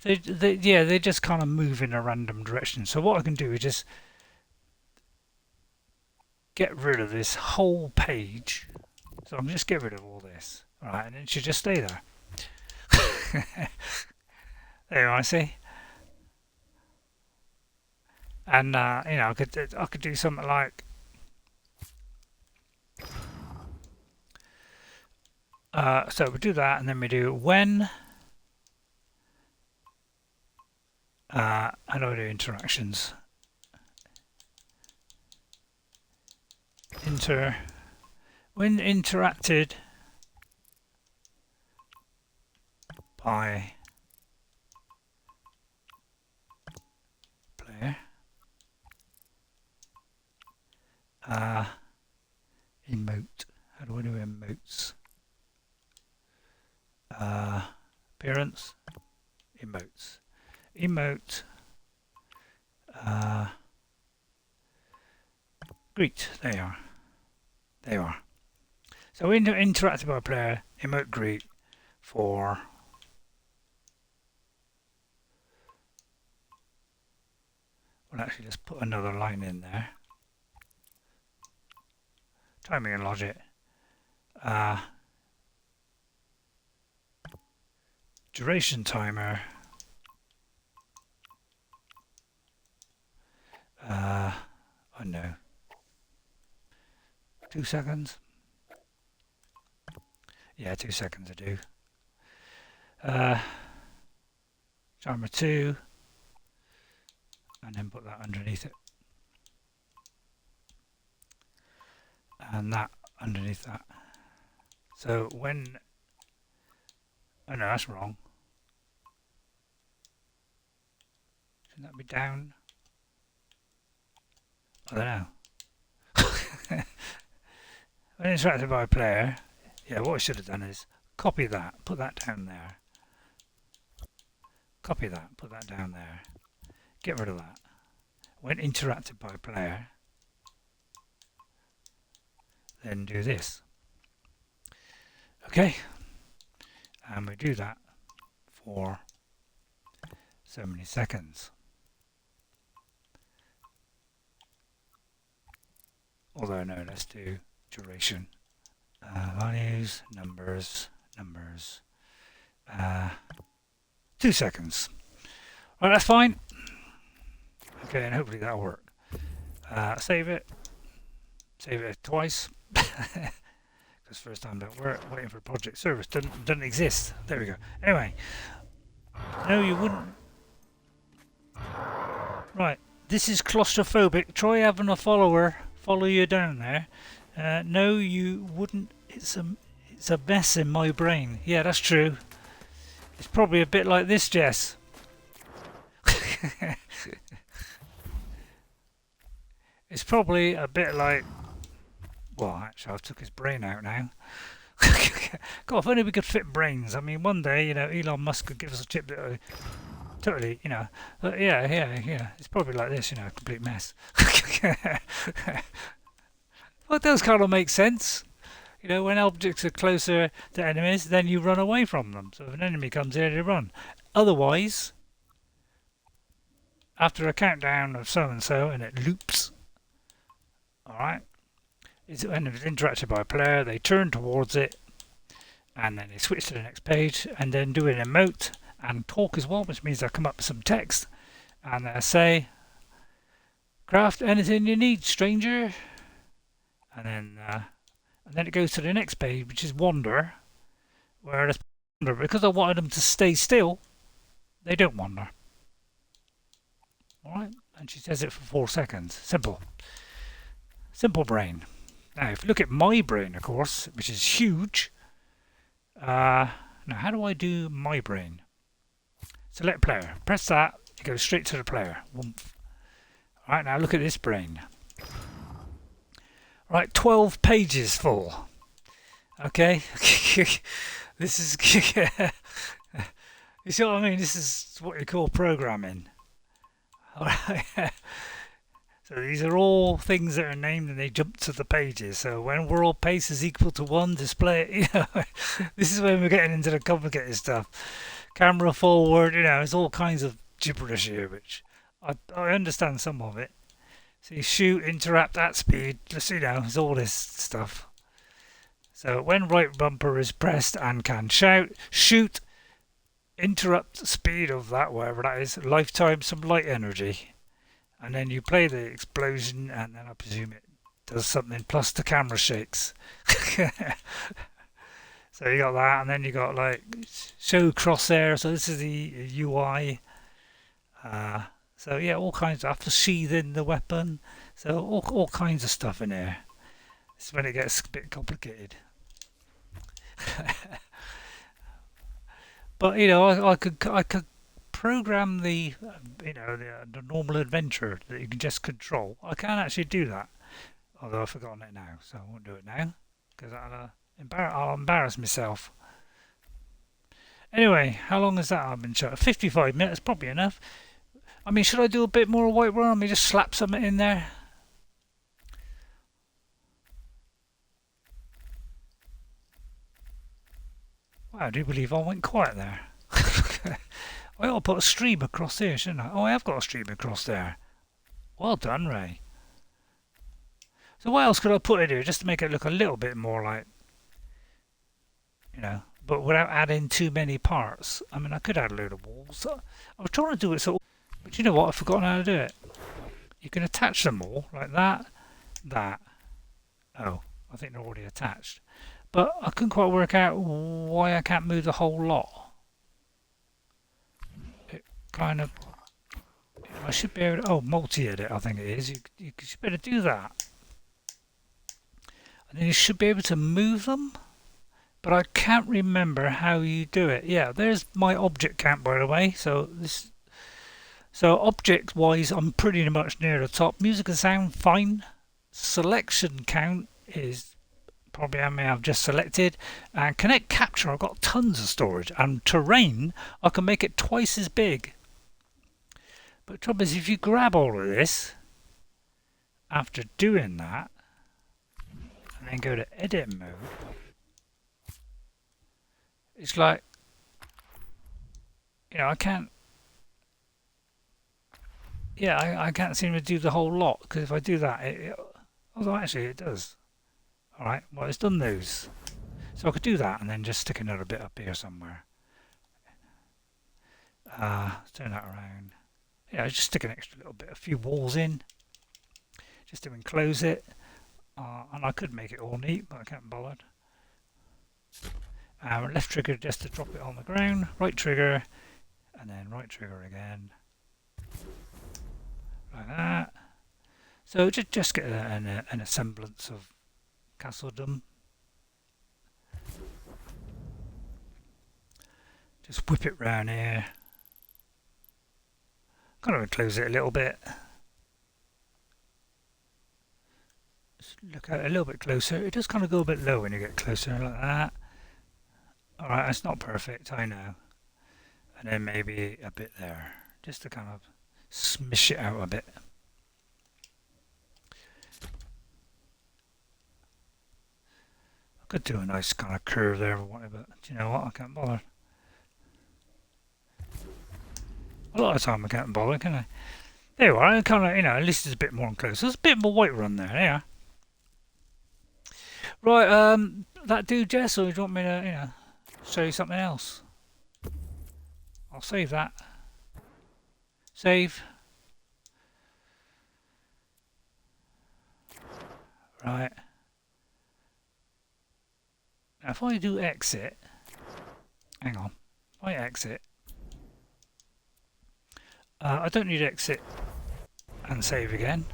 A: They just kind of move in a random direction. So what I can do is just get rid of this whole page. So I'm just get rid of all this. Alright, and it should just stay there. There you are, see? And you know, I could do something like so we do that, and then we do when and I do interactions. When interacted by player, emote. How do I do emotes? Appearance, emotes. Emote, greet. There you are. There you are. So interacted by player, emote greet, for well, actually, let's put another line in there. Timing and logic. Duration timer. I know. 2 seconds. Yeah, 2 seconds I do. Timer 2. And then put that underneath it. And that underneath that. So when... Oh no, that's wrong. Shouldn't that be down? I don't know. When interacted by a player, yeah, what I should have done is copy that, put that down there. Copy that, put that down there. Get rid of that. When interacted by a player, then do this. Okay, and we do that for so many seconds. Although no, let's do duration. Values, numbers. 2 seconds. Right, that's fine. Okay, and hopefully that'll work. Save it. Save it twice. Because first time don't work. Waiting for project service. Doesn't exist. There we go. Anyway. No, you wouldn't. Right. This is claustrophobic. Try having a follower follow you down there. No, you wouldn't. It's a mess in my brain. Yeah, that's true. It's probably a bit like this, Jess. It's probably a bit like... Well, actually, I've took his brain out now. God, if only we could fit brains. I mean, one day, you know, Elon Musk could give us a chip that totally, you know... yeah. It's probably like this, you know, a complete mess. Well, it does kind of make sense. You know, when objects are closer to enemies, then you run away from them. So if an enemy comes in, you run. Otherwise, after a countdown of so-and-so, and it loops, alright, when it's interacted by a player, they turn towards it, and then they switch to the next page, and then do an emote, and talk as well, which means they'll come up with some text, and they'll say, craft anything you need, stranger. And then it goes to the next page, which is wander, where because I wanted them to stay still, they don't wander. Alright, and she says it for 4 seconds. Simple. Simple brain. Now, if you look at my brain, of course, which is huge. Now, how do I do my brain? Select player. Press that, it goes straight to the player. Alright, now look at this brain. Right, 12 pages full. Okay, this is... You see what I mean? This is what you call programming. Alright. So these are all things that are named and they jump to the pages. So when world pace is equal to 1, display it. You know, this is when we're getting into the complicated stuff. Camera forward, you know, it's all kinds of gibberish here, which I understand some of it. See, shoot, interact at speed, just, you know, it's all this stuff. So when right bumper is pressed and can shoot, interrupt speed of that, whatever that is, lifetime, some light energy. And then you play the explosion, and then I presume it does something, plus the camera shakes. So you got that, and then you got like show crosshair, so this is the UI. So yeah, all kinds of after sheathing the weapon. So all kinds of stuff in here. This is when it gets a bit complicated. But you know, I could program the you know the normal adventure that you can just control. I can actually do that, although I've forgotten it now, so I won't do it now because I'll embarrass myself. Anyway, how long has that I've been shot? 55 minutes, probably enough. I mean, should I do a bit more Whiterun? I mean, just slap something in there. Wow, I do believe I went quiet there. I ought to put a stream across here, shouldn't I? Oh, I have got a stream across there. Well done, Ray. So what else could I put in here just to make it look a little bit more like, but without adding too many parts? I mean, I could add a load of walls. I was trying to do it so, but you know what? I've forgotten how to do it. You can attach them all like that, that. Oh, I think they're already attached. But I couldn't quite work out why I can't move the whole lot. It kind of... I should be able to... Oh, multi-edit, I think it is. You should be able to do that. And then you should be able to move them. But I can't remember how you do it. Yeah, there's my object count, by the way. So object-wise, I'm pretty much near the top. Music and sound, fine. Selection count is... probably how many I've just selected, and connect capture, I've got tons of storage, and terrain, I can make it twice as big. But the trouble is, if you grab all of this after doing that and then go to edit mode, it's like, I can't, I can't seem to do the whole lot, because if I do that, although actually it does. Alright, well it's done those. So I could do that and then just stick another bit up here somewhere. Turn that around. Yeah, just stick an extra little bit, a few walls in, just to enclose it. And I could make it all neat, but I can't bother. Left trigger just to drop it on the ground, right trigger, and then right trigger again. Like that. So just get an semblance of castledom. Just whip it round here. Kind of enclose it a little bit. Just look at it a little bit closer. It does kind of go a bit low when you get closer, like that. Alright, that's not perfect, I know. And then maybe a bit there, just to kind of smish it out a bit. Could do a nice kind of curve there or whatever, but do you know what? I can't bother. A lot of the time I can't bother, can I? There you are, kind of, at least it's a bit more enclosed. There's a bit more Whiterun there, there. Right, that do, Jess, or do you want me to, show you something else? I'll save that. Save. Right. Now if I do exit, hang on, if I exit, I don't need to exit and save again.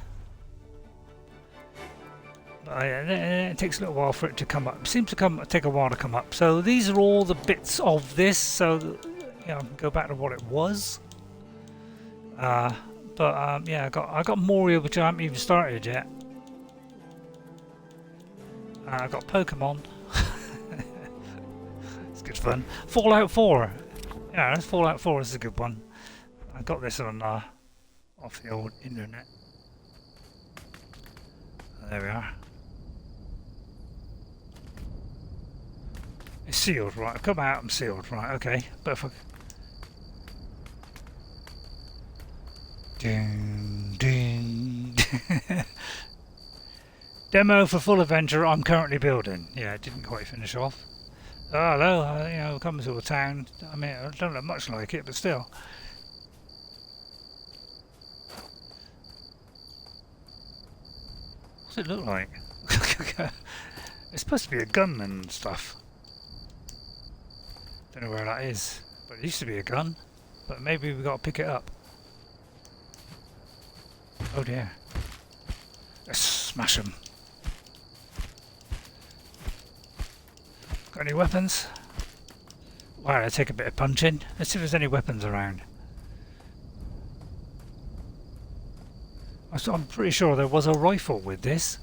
A: But it takes a little while for it to come up. It seems to take a while to come up. So these are all the bits of this. So I can go back to what it was. Yeah, I got Moria, which I haven't even started yet. I got Pokemon. It's good fun. Fallout 4. Yeah, that's Fallout 4. This is a good one. I got this on off the old internet. There we are. It's sealed, right? I've come out and sealed, right? Okay, but if I... Ding, ding. Demo for full adventure I'm currently building. Yeah, it didn't quite finish off. Oh, hello, comes to a town. I mean, I don't look much like it, but still. What's it look like? It's supposed to be a gun and stuff. Don't know where that is, but it used to be a gun. But maybe we've got to pick it up. Oh dear. Let's smash them. Got any weapons? Wow, I take a bit of punching. Let's see if there's any weapons around. I'm pretty sure there was a rifle with this.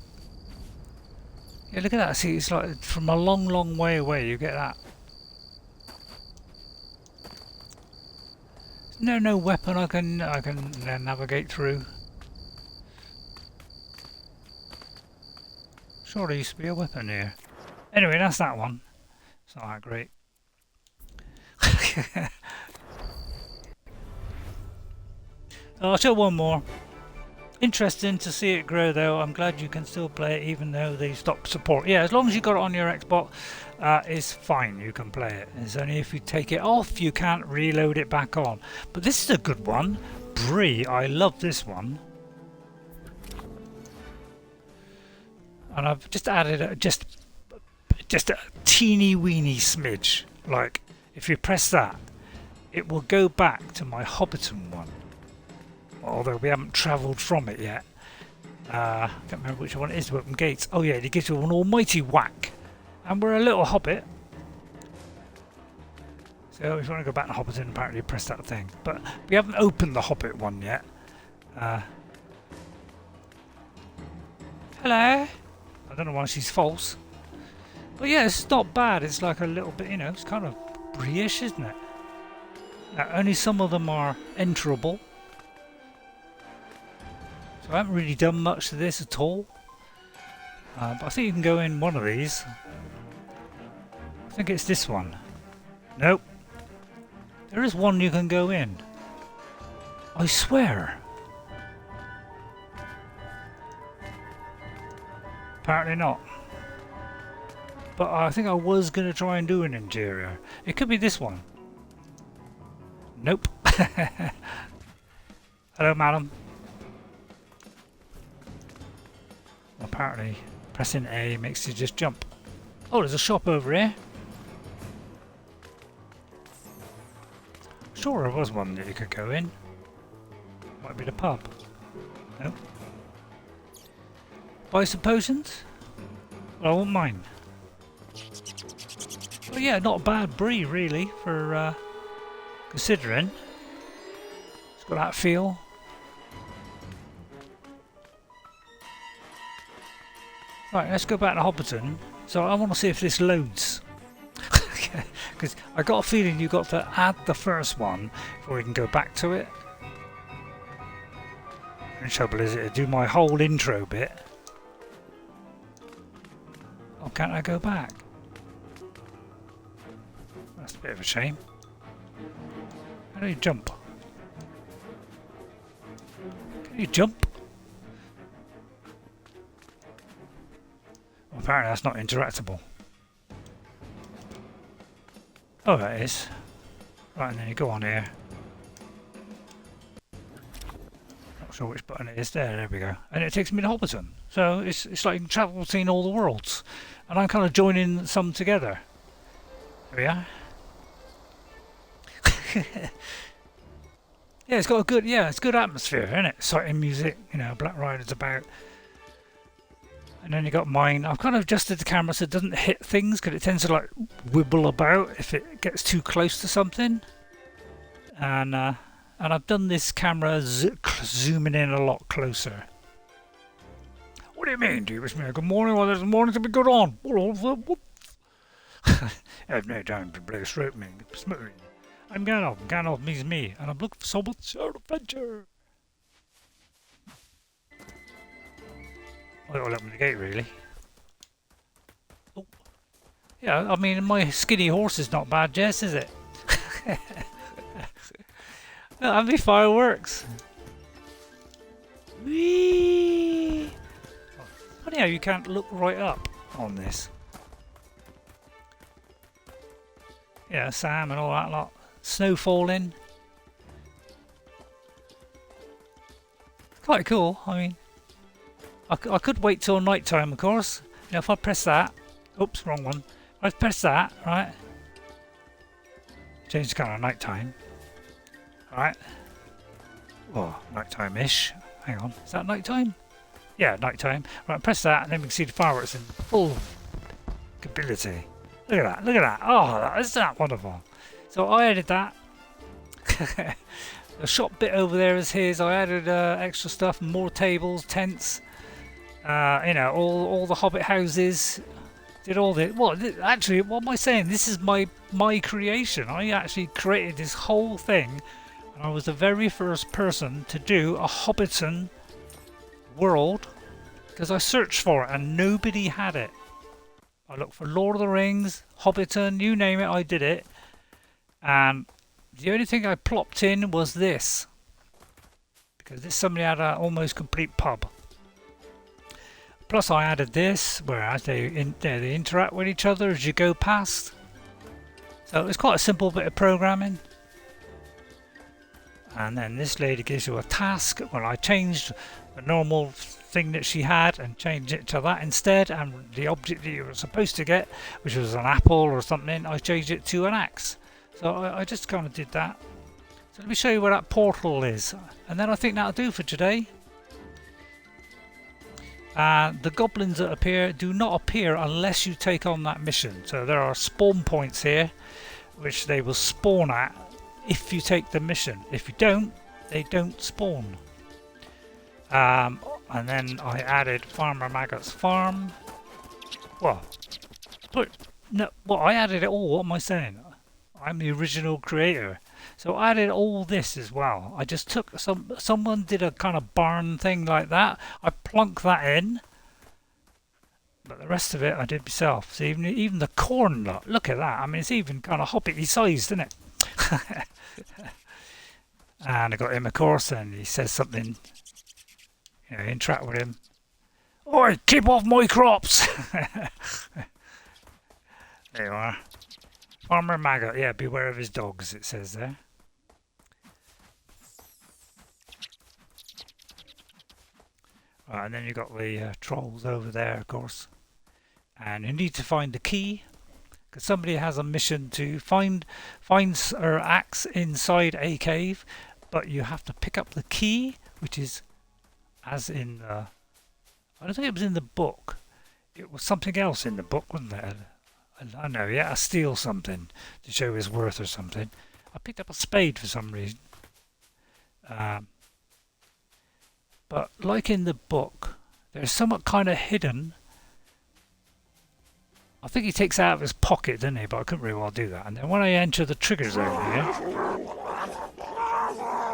A: Yeah, look at that. See, it's like from a long, long way away you get that. No weapon I can navigate through. Sure, there used to be a weapon here. Anyway, that's that one. It's not that great. I'll show one more. Interesting to see it grow though. I'm glad you can still play it even though they stopped support. Yeah, as long as you got it on your Xbox, it's fine. You can play it. It's only if you take it off, you can't reload it back on. But this is a good one. Bree, I love this one. And I've just added just a teeny weeny smidge. Like, if you press that, it will go back to my Hobbiton one. Although we haven't travelled from it yet. I can't remember which one it is to open gates. Oh yeah, it gives you an almighty whack. And we're a little hobbit. So if you want to go back to Hobbiton, apparently press that thing. But we haven't opened the Hobbit one yet. Hello? I don't know why she's false. But yeah, it's not bad. It's like a little bit, you know, it's kind of Bree-ish, isn't it? Now, only some of them are enterable. So I haven't really done much to this at all. But I think you can go in one of these. I think it's this one. Nope. There is one you can go in. I swear. Apparently not. But I think I was going to try and do an interior. It could be this one. Nope. Hello, madam. Apparently, pressing A makes you just jump. Oh, there's a shop over here. Sure, there was one that you could go in. Might be the pub. Nope. Buy some potions? Well, I won't mind. Well, yeah, not a bad Bree, really, for considering. It's got that feel. Right, let's go back to Hobbiton. So I want to see if this loads. Because I got a feeling you got to add the first one before we can go back to it. And the trouble is, it'll do my whole intro bit. Oh, can't I go back? That's a bit of a shame. How do you jump? Can you jump? Well, apparently that's not interactable. Oh, that is. Right, and then you go on here. Not sure which button it is. There we go. And it takes me to Hobbiton. So it's like travel between all the worlds. And I'm kind of joining some together. There we are. Yeah, it's got a good, it's good atmosphere, isn't it? Exciting music, you know, Black Rider's about. And then you got mine. I've kind of adjusted the camera so it doesn't hit things because it tends to like wibble about if it gets too close to something. And I've done this camera zooming in a lot closer. What do you mean? Do you wish me a good morning? Well, there's a morning to be good on. I have no time to play stroke me. I'm Gandalf. Gandalf means me, and I'm looking for someone to share adventure. I gotta open the gate, really. Oh. Yeah, I mean, my skinny horse is not bad, Jess, is it? That'd be fireworks. Whee! Funny how you can't look right up on this. Yeah, Sam and all that lot. Snow falling. Quite cool, I mean. I could wait till night time, of course. You know, if I press that, oops, wrong one. If I press that, right? Change the colour of night time. Right. Oh, night time-ish. Hang on, is that night time? Yeah, night time. Right, press that, and then we can see the fireworks in full ability. Look at that! Look at that! Oh, isn't that wonderful? So I added that. The shop bit over there is his. I added extra stuff, more tables, tents. You know, all the Hobbit houses. Did all the actually, what am I saying? This is my creation. I actually created this whole thing, and I was the very first person to do a Hobbiton world because I searched for it and nobody had it. I looked for Lord of the Rings, Hobbiton, you name it, I did it. And the only thing I plopped in was this, because this somebody had an almost complete pub. Plus I added this, whereas they interact with each other as you go past. So it's quite a simple bit of programming. And then this lady gives you a task. Well, I changed the normal thing that she had and changed it to that instead, and the object that you were supposed to get, which was an apple or something, I changed it to an axe. So I just kind of did that. So let me show you where that portal is, and then I think that'll do for today. The goblins that appear do not appear unless you take on that mission. So there are spawn points here which they will spawn at if you take the mission. If you don't, they don't spawn. And then I added Farmer Maggot's farm. Well, I added it all. What am I saying? I'm the original creator. So I added all this as well. I just took someone did a kind of barn thing like that. I plunked that in. But the rest of it I did myself. So even the corn, look at that. I mean, it's even kind of hobbity sized, isn't it? And I got him, of course, and he says something. You know, interact with him. Oi, keep off my crops! There you are. Farmer Maggot, yeah, beware of his dogs, it says there. Right, and then you've got the trolls over there, of course. And you need to find the key, because somebody has a mission to find her axe inside a cave, but you have to pick up the key, which is, as in, I don't think it was in the book. It was something else in the book, wasn't it? I know, yeah, steal something to show his worth or something. I picked up a spade for some reason. But like in the book, there's somewhat kind of hidden. I think he takes it out of his pocket, doesn't he? But I couldn't really well do that. And then when I enter the trigger zone here,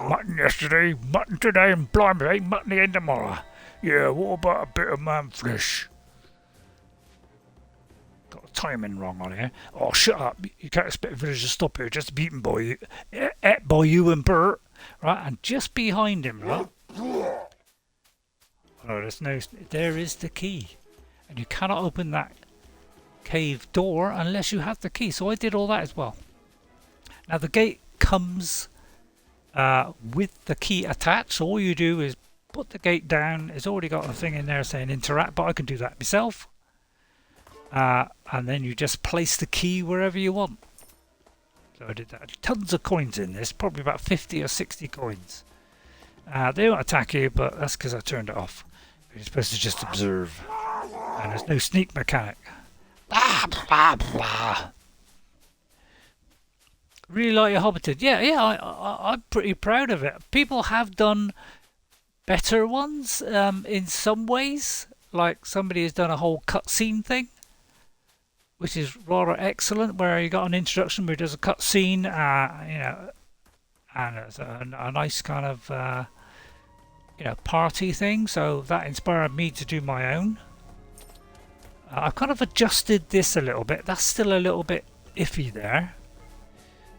A: mutton yesterday, mutton today, and blimey, ain't mutton again tomorrow. Yeah, what about a bit of man flesh? Got the timing wrong on here. Oh, shut up! You can't expect villagers to stop here just to be eaten by you, ate by you and Bert, right? And just behind him, right? Oh, there's no. There is the key, and you cannot open that cave door unless you have the key. So I did all that as well. Now the gate comes with the key attached. So all you do is put the gate down. It's already got a thing in there saying interact, but I can do that myself. And then you just place the key wherever you want. So I did that. Tons of coins in this, probably about 50 or 60 coins. They won't attack you, but that's because I turned it off. You're supposed to just observe. And there's no sneak mechanic. Blah, blah, blah. Really like your Hobbiton. Yeah, I'm pretty proud of it. People have done better ones in some ways. Like somebody has done a whole cutscene thing, which is rather excellent, where you got an introduction where there's a cutscene, you know, and it's a nice kind of you know, party thing. So that inspired me to do my own. I've kind of adjusted this a little bit. That's still a little bit iffy there,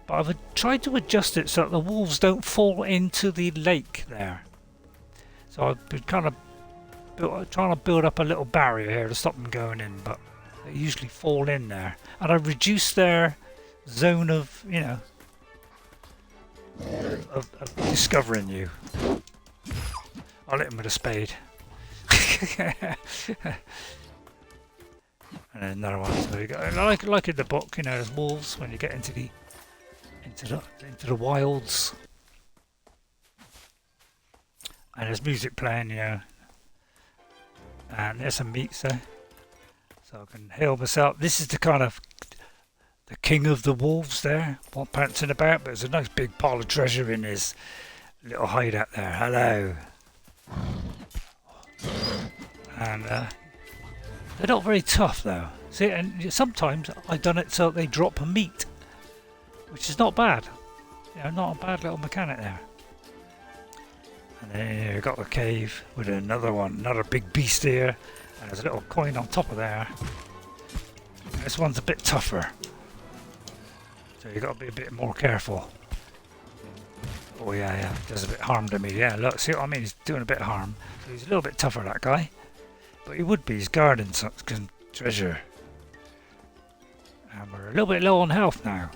A: but I've tried to adjust it so that the wolves don't fall into the lake there. So I've been kind of trying to build up a little barrier here to stop them going in, but they usually fall in there. And I've reduced their zone of, you know, of discovering you. I'll hit them with a spade. And then another one. So you got, like in the book, you know, there's wolves when you get into the wilds. And there's music playing, you know. And there's some meats there. So I can hail myself. This is the kind of the king of the wolves there. What pouncing about, but there's a nice big pile of treasure in his little hideout there. Hello. And they're not very tough though. See, and sometimes I've done it so they drop meat, which is not bad. You know, not a bad little mechanic there. And then you've got the cave with another one, another big beast here. And there's a little coin on top of there. This one's a bit tougher. So you've got to be a bit more careful. Oh yeah, yeah, does a bit of harm to me. Yeah, look, see what I mean? He's doing a bit of harm. So he's a little bit tougher, that guy. But he would be, he's guarding some treasure. And we're a little bit low on health now.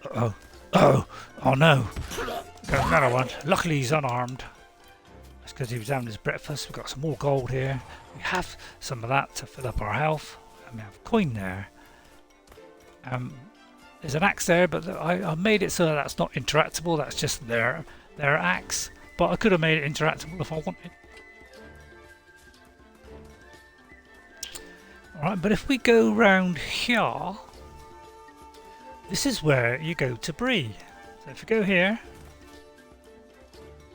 A: Uh-oh. Uh-oh. Oh no. Got another one. Luckily he's unarmed. That's because he was having his breakfast. We've got some more gold here. We have some of that to fill up our health. And we have a coin there. There's an axe there, but I made it so that's not interactable. That's just their axe. But I could have made it interactable if I wanted. Alright, but if we go round here, this is where you go to Bree. So if you go here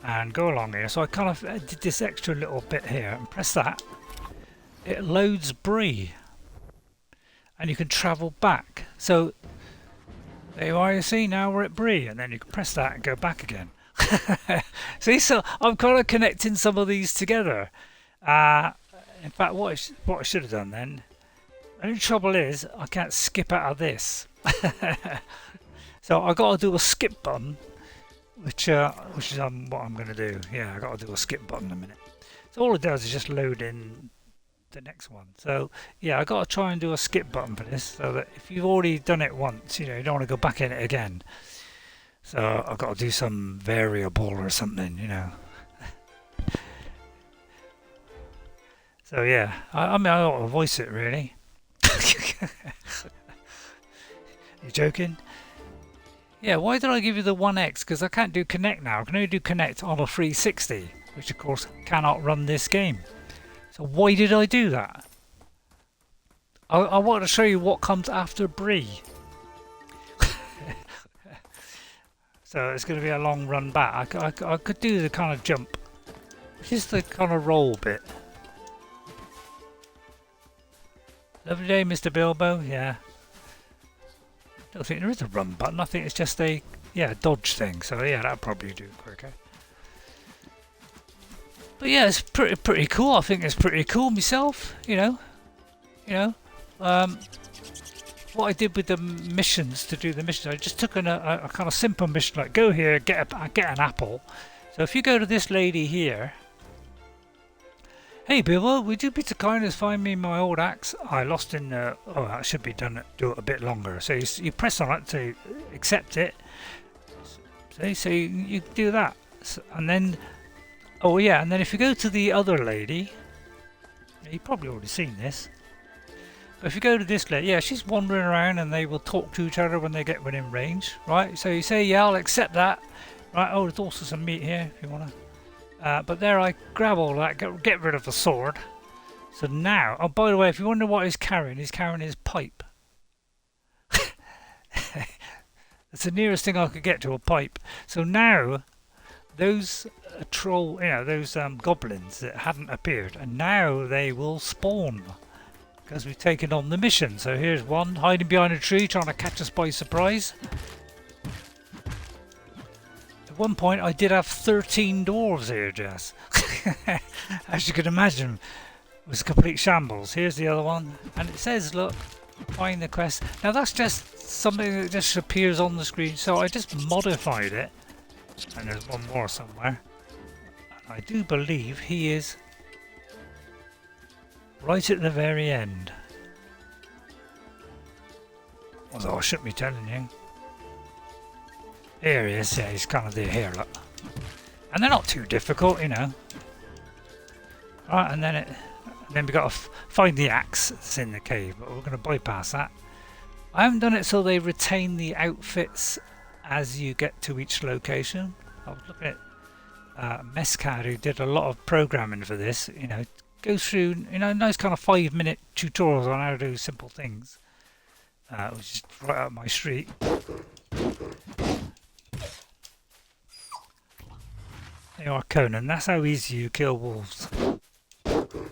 A: and go along here, so I kind of did this extra little bit here and press that, it loads Bree and you can travel back. So there you are, you see, now we're at Bree, and then you can press that and go back again. See, so I'm kind of connecting some of these together. In fact, what I should have done then, the only trouble is I can't skip out of this. So I got to do a skip button, which is what I'm going to do. Yeah, I got to do a skip button in a minute. So all it does is just load in the next one. So yeah, I got to try and do a skip button for this, so that if you've already done it once, you know, you don't want to go back in it again. So I've got to do some variable or something, you know. So yeah, I mean, I ought to voice it really. You joking? Yeah, why did I give you the 1x? Because I can't do connect now. I can only do connect on a 360, which of course cannot run this game. So why did I do that? I want to show you what comes after Bree. So it's going to be a long run back. I could do the kind of jump, which is the kind of roll bit. Lovely day, Mr. Bilbo. Yeah. I don't think there is a run button. I think it's just a dodge thing. So yeah, that'll probably do quicker. But yeah, it's pretty cool. I think it's pretty cool myself. You know. What I did with the missions to do the missions, I just took a kind of simple mission like go here, get an apple. So if you go to this lady here, hey Bilbo, would you be so kind as find me my old axe? I lost in the. Oh, that should be done. Do it a bit longer. So you press on it to accept it. So you do that, and then oh yeah, and then if you go to the other lady, you've probably already seen this. But if you go to this lady, yeah, she's wandering around and they will talk to each other when they get within range, right? So you say, yeah, I'll accept that. Right, oh, there's also some meat here if you want to. But there I grab all that, get rid of the sword. So now, oh, by the way, if you wonder what he's carrying his pipe. That's the nearest thing I could get to a pipe. So now, those those goblins that hadn't appeared, and now they will spawn. Because we've taken on the mission. So here's one hiding behind a tree trying to catch us by surprise. At one point I did have 13 dwarves here, Jess. As you can imagine, it was a complete shambles. Here's the other one. And it says, look, find the quest. Now that's just something that just appears on the screen. So I just modified it. And there's one more somewhere. And I do believe he is right at the very end. Although I shouldn't be telling you. Here he is, yeah, he's kind of there here, look. And they're not too difficult, you know. Right, and then we've got to find the axe that's in the cave, but we're going to bypass that. I haven't done it so they retain the outfits as you get to each location. I was looking at Mescad, who did a lot of programming for this, you know. Go through, you know, nice kind of 5-minute tutorials on how to do simple things, which is right up my street. There you are, Conan. That's how easy you kill wolves. And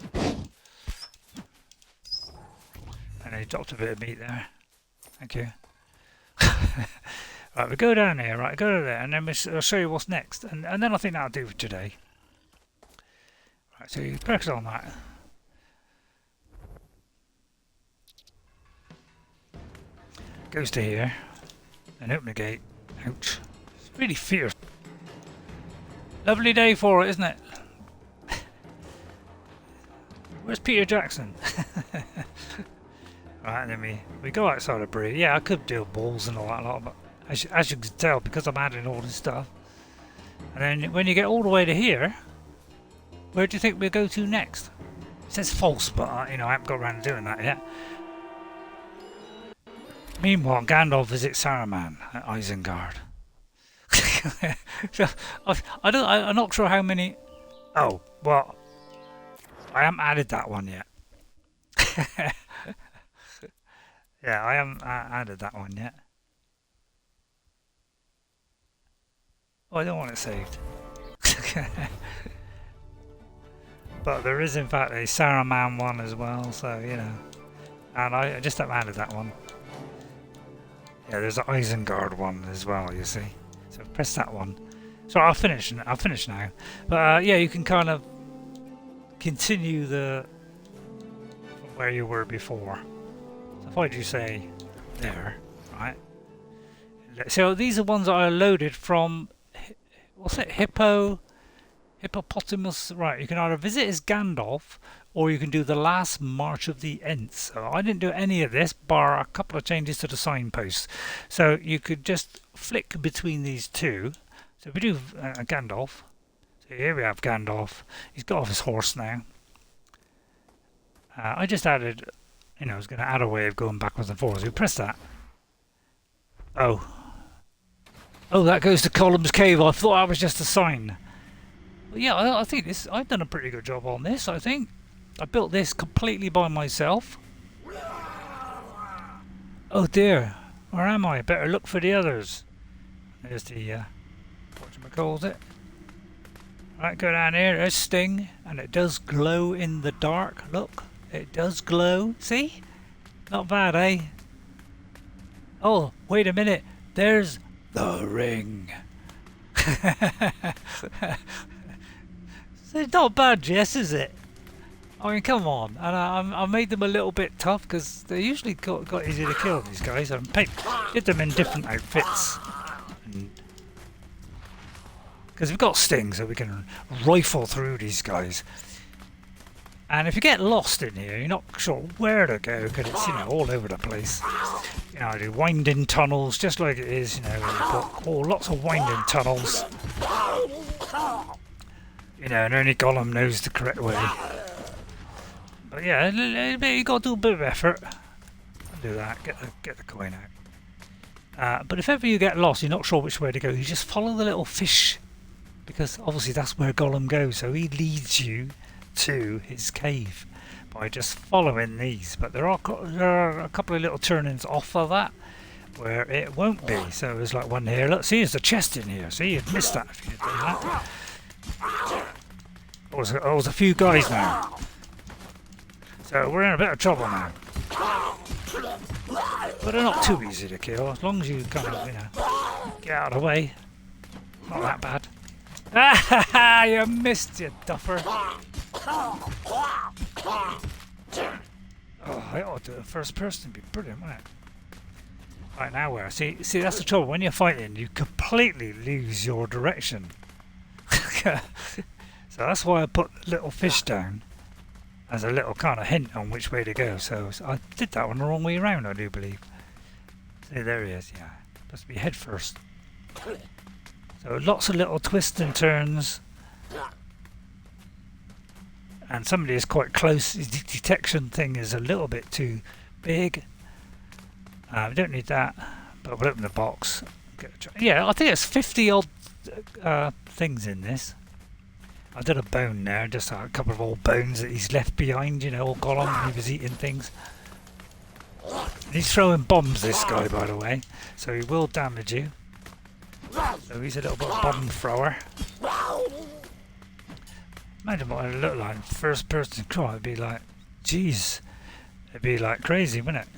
A: he dropped a bit of meat there. Thank you. Right, we go down here, right, go to there, and then I'll show you what's next, and then I think that'll do for today. Right, so you press on that. Goes to here. And open the gate. Ouch. It's really fierce. Lovely day for it, isn't it? Where's Peter Jackson? Right, and then we go outside of Bree. Yeah, I could do balls and all that lot, but as you can tell, because I'm adding all this stuff. And then when you get all the way to here, where do you think we'll go to next? It says false, but you know, I haven't got around to doing that yet. Meanwhile, Gandalf visits Saruman at Isengard. So, I'm not sure how many. Oh, well, I haven't added that one yet. Yeah, I haven't added that one yet. Oh, I don't want it saved. But there is, in fact, a Saruman one as well, so, you know. And I just haven't added that one. Yeah, there's an Isengard one as well, you see. So press that one. So I'll finish now. But yeah, you can kind of continue from where you were before. So if I do say there, right? So these are ones that I loaded from, what's it, Hippopotamus. Right, you can either visit as Gandalf, or you can do the last March of the Ents. So I didn't do any of this, bar a couple of changes to the signposts. So you could just flick between these two. So if we do Gandalf, so here we have Gandalf. He's got off his horse now. I just added, you know, I was going to add a way of going backwards and forwards. We press that. Oh, that goes to Gollum's cave. I thought that was just a sign. But yeah, I think I've done a pretty good job on this, I think. I built this completely by myself. Oh dear, where am I? Better look for the others. There's the, whatchamacallit. Right, go down here, there's Sting, and it does glow in the dark. Look, it does glow. See? Not bad, eh? Oh, wait a minute. There's the ring. It's not bad, Jess, is it? I mean, come on. And I made them a little bit tough because they usually got easy to kill, these guys. I did them in different outfits. Because we've got Sting, so we can rifle through these guys. And if you get lost in here, you're not sure where to go because it's, you know, all over the place. You know, I do winding tunnels just like it is, you know, in the book. Oh, lots of winding tunnels. You know, and only Gollum knows the correct way. But yeah, you got to do a bit of effort. I'll do that. Get the coin out. But if ever you get lost, you're not sure which way to go. You just follow the little fish, because obviously that's where Gollum goes. So he leads you to his cave by just following these. But there are a couple of little turnings off of that where it won't be. So there's like one here. Look, see, there's a chest in here. See, you'd missed that if you'd done that. There was a few guys now. So we're in a bit of trouble now. But they're not too easy to kill, as long as you kind of, you know, get out of the way. Not that bad. Ah, you missed, you duffer. Oh, I ought to do it first person. It'd be brilliant, wouldn't it? Right, now where? See, that's the trouble. When you're fighting, you completely lose your direction. So that's why I put the little fish down as a little kind of hint on which way to go. So I did that one the wrong way around, I do believe. See, there he is, yeah. Supposed to be head first. So lots of little twists and turns. And somebody is quite close. The detection thing is a little bit too big. We don't need that, but we'll open the box. Yeah, I think it's 50 odd things in this. I did a bone there, just a couple of old bones that he's left behind, you know, old Gollum when he was eating things. And he's throwing bombs, this guy, by the way, so he will damage you. So he's a little bit of bomb thrower. Imagine what it would look like first person cry. It'd be like, jeez, it'd be like crazy, wouldn't it?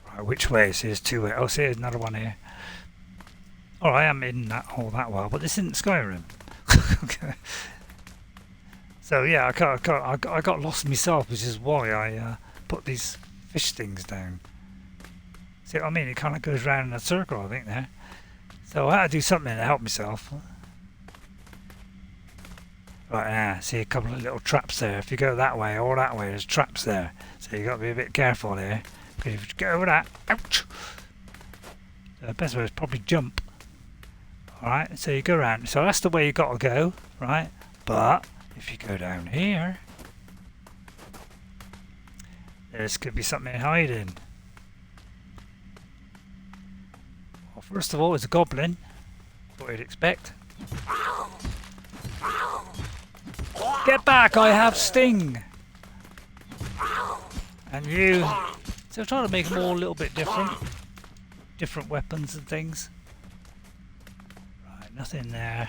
A: Right, which way? So there's two ways. Oh, see, there's another one here. Oh, I am in that hole that well, but this isn't Skyrim. Okay. So yeah, I got lost myself, which is why I put these fish things down. See what I mean? It kind of goes round in a circle, I think, there. So I had to do something to help myself. Right, now, see a couple of little traps there. If you go that way or that way, there's traps there. So you've got to be a bit careful there. Because if you go over that, ouch! So the best way is probably jump. Alright, so you go around. So that's the way you got to go, right? But if you go down here, there's could be something hiding. Well, first of all, it's a goblin. What you'd expect. Get back! I have sting. And you. So try to make them all a little bit different. Different weapons and things. Right, nothing there.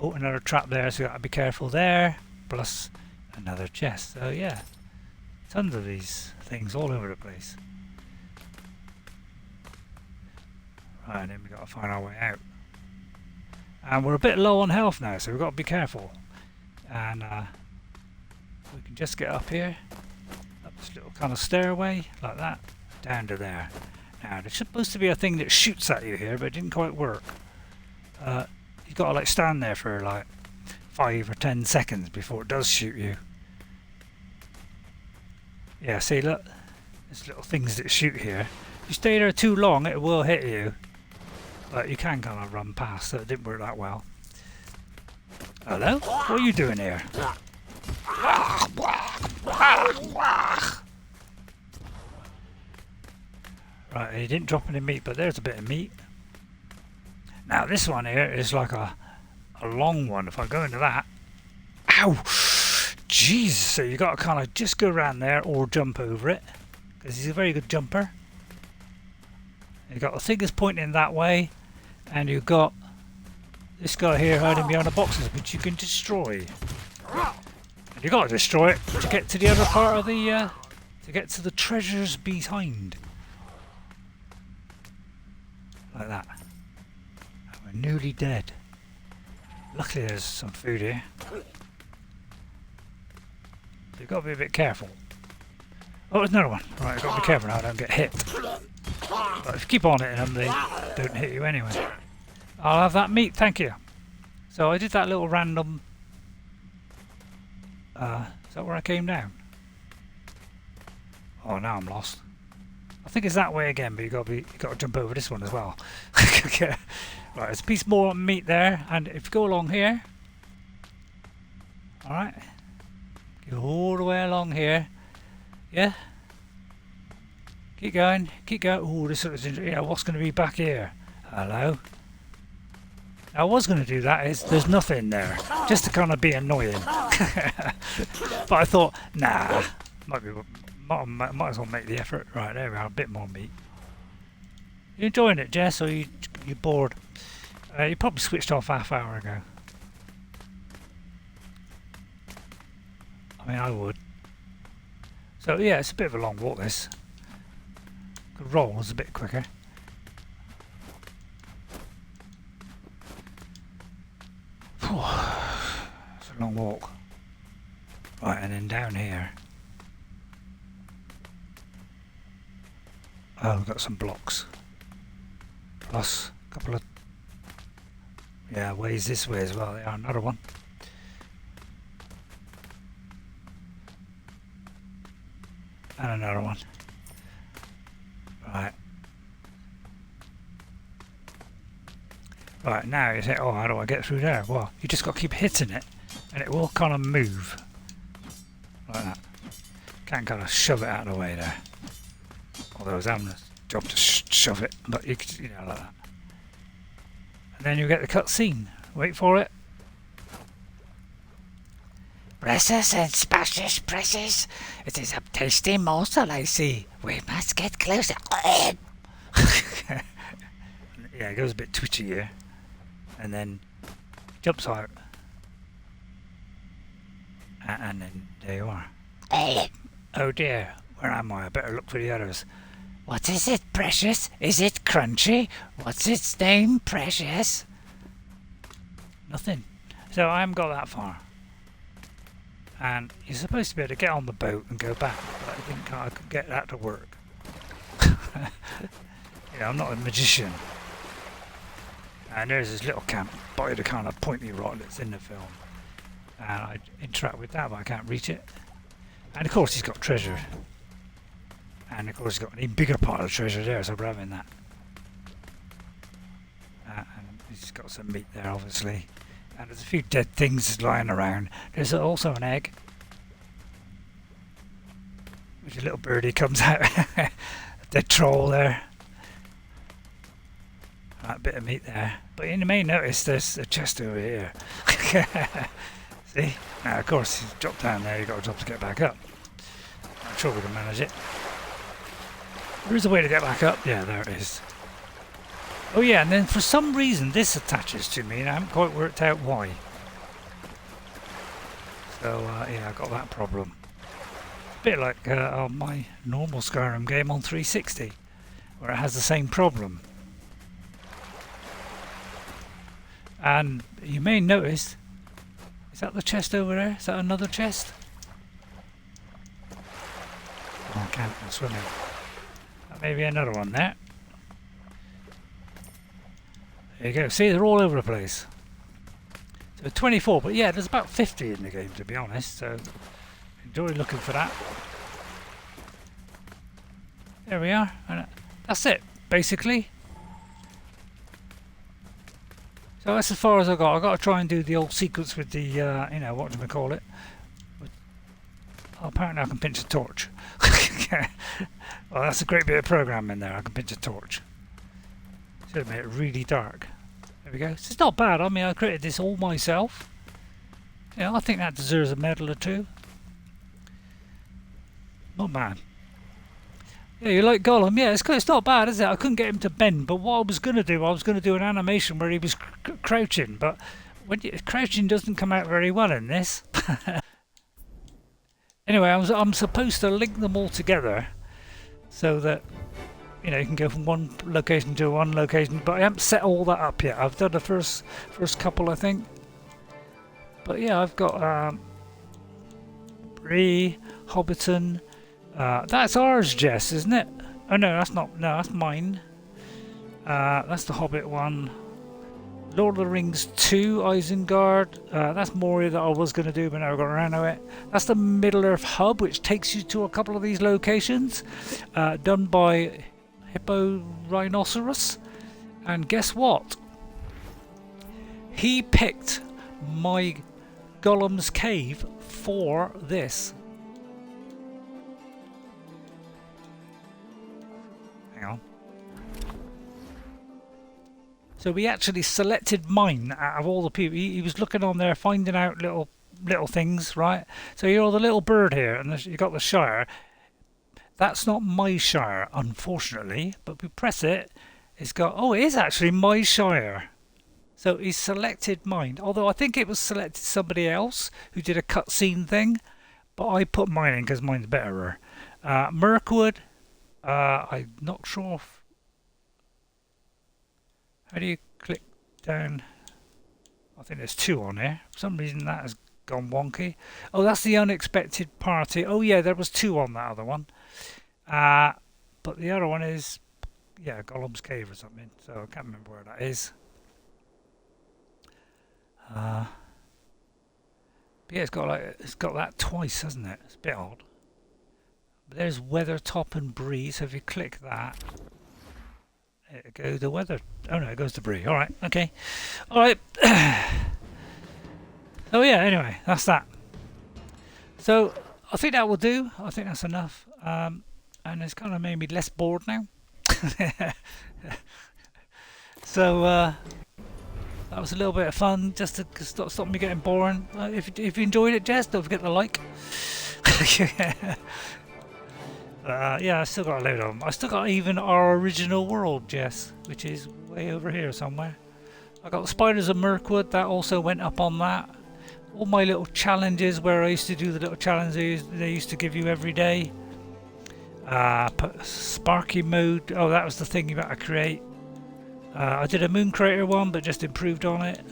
A: Oh, another trap there, so you got to be careful there. Plus another chest. So yeah, tons of these things all over the place. Right, and then we got to find our way out. And we're a bit low on health now, so we've got to be careful. And we can just get up here, up this little kind of stairway, like that, down to there. Now, there's supposed to be a thing that shoots at you here, but it didn't quite work. You've got to like stand there for like 5 or 10 seconds before it does shoot you. Yeah, see, look, there's little things that shoot here. If you stay there too long, it will hit you. But you can kind of run past, so it didn't work that well. Hello? What are you doing here? Right, he didn't drop any meat, but there's a bit of meat. Now this one here is like a long one. If I go into that... Ow! Jeez! So you got to kind of just go around there or jump over it. Because he's a very good jumper. You've got the fingers pointing that way. And you've got this guy here hiding behind the boxes, which you can destroy. And you've got to destroy it to get to the other part of the... to get to the treasures behind. Like that. And we're nearly dead. Luckily there's some food here. So you've got to be a bit careful. Oh, there's another one. Right, you've got to be careful now I don't get hit. But if you keep on hitting them, they don't hit you anyway. I'll have that meat, thank you. So I did that little random... is that where I came down? Oh, now I'm lost. I think it's that way again, but you got to jump over this one as well. Okay. Right, there's a piece more meat there, and if you go along here, all right, go all the way along here, yeah. Keep going, keep going. Oh, this is interesting. Yeah, what's going to be back here? Hello. I was going to do that. There's nothing there, just to kind of be annoying. But I thought, nah, might as well make the effort. Right, there we are. A bit more meat. You enjoying it, Jess, or you bored? You probably switched off half hour ago. I mean, I would. So yeah, it's a bit of a long walk. This. Could roll is a bit quicker. It's a long walk. Right, and then down here. Oh, we've got some blocks. Plus a couple of ways this way as well. There, another one. And another one. Right. Right, now you say, oh, how do I get through there? Well, you just got to keep hitting it, and it will kind of move. Like that. Can't kind of shove it out of the way there. Although I was having a job to shove it, but you know, like that. And then you get the cutscene. Wait for it.
B: Presses and spashes, presses. It is a tasty morsel, I see. We must get closer.
A: Yeah, it goes a bit twitchy here. And then jumps out. And then there you are. Oh dear, where am I? I better look for the others.
B: What is it, Precious? Is it crunchy? What's its name, Precious?
A: Nothing. So I haven't got that far. And you're supposed to be able to get on the boat and go back, but I couldn't get that to work. I'm not a magician. And there's this little camp by the kind of pointy rock that's in the film. And I interact with that, but I can't reach it. And of course he's got treasure. And of course he's got an even bigger pile of treasure there, so we're having that. And he's got some meat there, obviously. And there's a few dead things lying around. There's also an egg. Which a little birdie comes out. A dead troll there. That bit of meat there. But you may notice there's a chest over here. See? Now of course he's dropped down there, you've got a job to get back up. I'm sure we can manage it. There is a way to get back up. Yeah, there it is. Oh yeah, and then for some reason this attaches to me and I haven't quite worked out why. So yeah, I've got that problem. A bit like on my normal Skyrim game on 360, where it has the same problem. And you may notice, is that the chest over there? Is that another chest? Oh, I can't, I'm swimming. That may be another one there. There you go. See, they're all over the place. So 24, but yeah, there's about 50 in the game, to be honest. So enjoy looking for that. There we are. And that's it, basically. So that's as far as I got. I've got to try and do the old sequence with the, what do we call it? Oh, apparently I can pinch a torch. Well, that's a great bit of programming there. I can pinch a torch. Should have made it really dark. There we go. So it's not bad. I mean, I created this all myself. Yeah, I think that deserves a medal or two. Not bad. Yeah, you like Gollum? Yeah, it's not bad, is it? I couldn't get him to bend, but what I was going to do an animation where he was crouching, but crouching doesn't come out very well in this. Anyway, I'm supposed to link them all together so that you can go from one location to one location, but I haven't set all that up yet. I've done the first couple, I think. But yeah, I've got Bree, Hobbiton. That's ours, Jess, isn't it? Oh no, that's not. No, that's mine. That's the Hobbit one. Lord of the Rings 2, Isengard. That's Moria that I was going to do, but never got around to it. That's the Middle Earth hub, which takes you to a couple of these locations, done by Hippo Rhinoceros. And guess what? He picked my Gollum's cave for this. Hang on. So we actually selected mine out of all the people. He was looking on there, finding out little things, right? So you're the little bird here, and you got the Shire. That's not my Shire, unfortunately. But we press it, it's got. Oh, it is actually my Shire. So he selected mine. Although I think it was selected somebody else who did a cutscene thing, but I put mine in because mine's better. Mirkwood. I'm not sure if. How do you click down? I think there's 2 on here. For some reason that has gone wonky. Oh, that's the unexpected party. Oh yeah, there was 2 on that other one. But the other one is, yeah, Gollum's Cave or something. So I can't remember where that is. But yeah, it's got that twice, hasn't it? It's a bit odd. But there's Weathertop and Bree. So if you click that. It goes the weather. Oh no, it goes to Bree. Alright, okay. Alright. Oh yeah, anyway, that's that. So I think that will do. I think that's enough. And it's kind of made me less bored now. So that was a little bit of fun just to stop me getting boring. If you enjoyed it, Jess, don't forget to like. Yeah, I still got a load of them. I still got even our original world, Jess, which is way over here somewhere. I got the Spiders of Mirkwood, that also went up on that. All my little challenges where I used to do the little challenges they used to give you every day. Sparky mode, oh that was the thing you got to create. I did a Moon Crater one but just improved on it.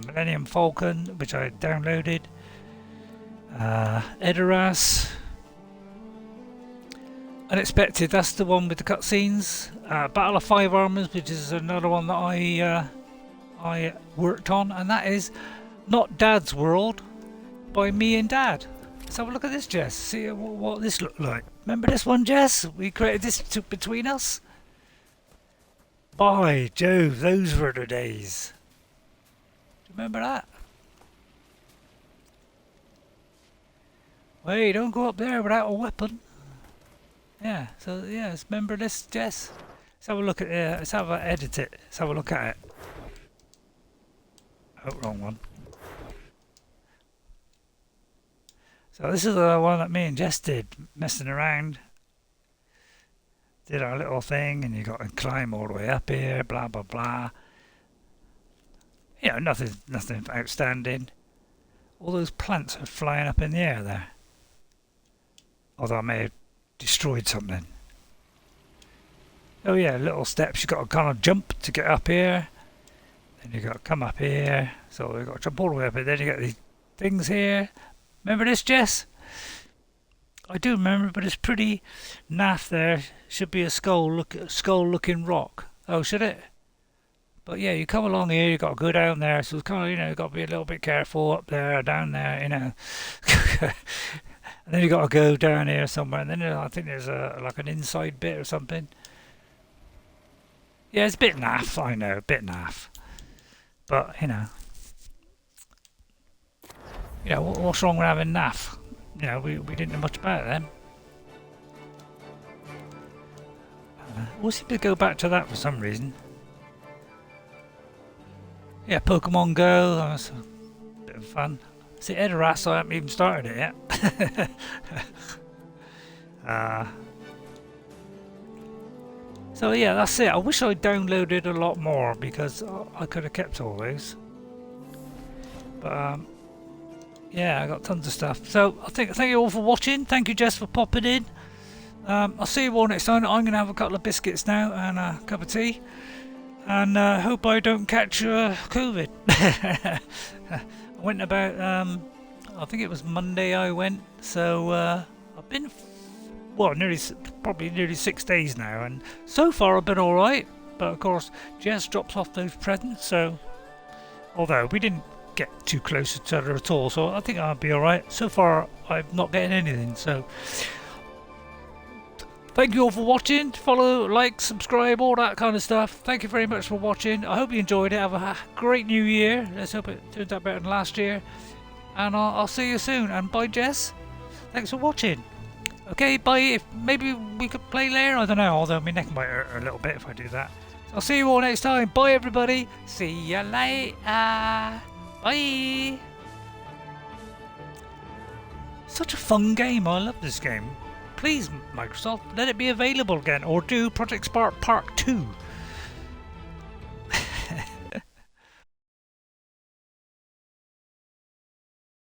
A: Millennium Falcon, which I downloaded. Edoras. Unexpected, that's the one with the cutscenes. Battle of Five Armies, which is another one that I worked on, and that is Not Dad's World by me and Dad. Let's have a look at this, Jess. See what this looked like. Remember this one, Jess? We created this between us. By Jove, those were the days. Do you remember that? Wait, don't go up there without a weapon. Yeah, so yeah, let's remember this, Jess. Let's have a look at it. Let's have a edit it. Let's have a look at it. Oh, wrong one. So this is the one that me and Jess did, messing around. Did our little thing, and you got to climb all the way up here, blah blah blah. You know, nothing outstanding. All those plants are flying up in the air there. Although I may have destroyed something. Oh yeah, little steps. You got to kind of jump to get up here. Then you got to come up here. So you got to jump all the way up here. Then you get these things here. Remember this, Jess? I do remember, but it's pretty naff there. Should be a skull-looking rock. Oh, should it? But yeah, you come along here, you got to go down there. So it's kind of, you know, you got to be a little bit careful up there, down there, you know. And then you got to go down here somewhere, and then I think there's like an inside bit or something. Yeah, it's a bit naff, I know, a bit naff. But you know, what's wrong with having naff? You know, we didn't know much about them. We'll seem to go back to that for some reason. Yeah, Pokemon Go, that's a bit of fun. See, Edoras, I haven't even started it yet. So yeah, that's it. I wish I downloaded a lot more because I could have kept all those. But yeah, I got tons of stuff. So thank you all for watching. Thank you, Jess, for popping in. I'll see you all next time. I'm going to have a couple of biscuits now and a cup of tea. And hope I don't catch COVID. I went about, I think it was Monday I went. So I've been, well, probably nearly 6 days now. And so far I've been alright. But of course, Jess drops off those presents. So, although we didn't get too close to each other at all, so I think I'll be alright. So far I'm not getting anything, so thank you all for watching. Follow, like, subscribe, all that kind of stuff. Thank you very much for watching. I hope you enjoyed it. Have a great new year. Let's hope it turns out better than last year, and I'll see you soon. And bye, Jess. Thanks for watching. Okay, bye. If maybe we could play later, I don't know, although my neck might hurt a little bit if I do that. So I'll see you all next time. Bye, everybody. See you later. Bye! Such a fun game, I love this game. Please, Microsoft, let it be available again, or do Project Spark Part 2.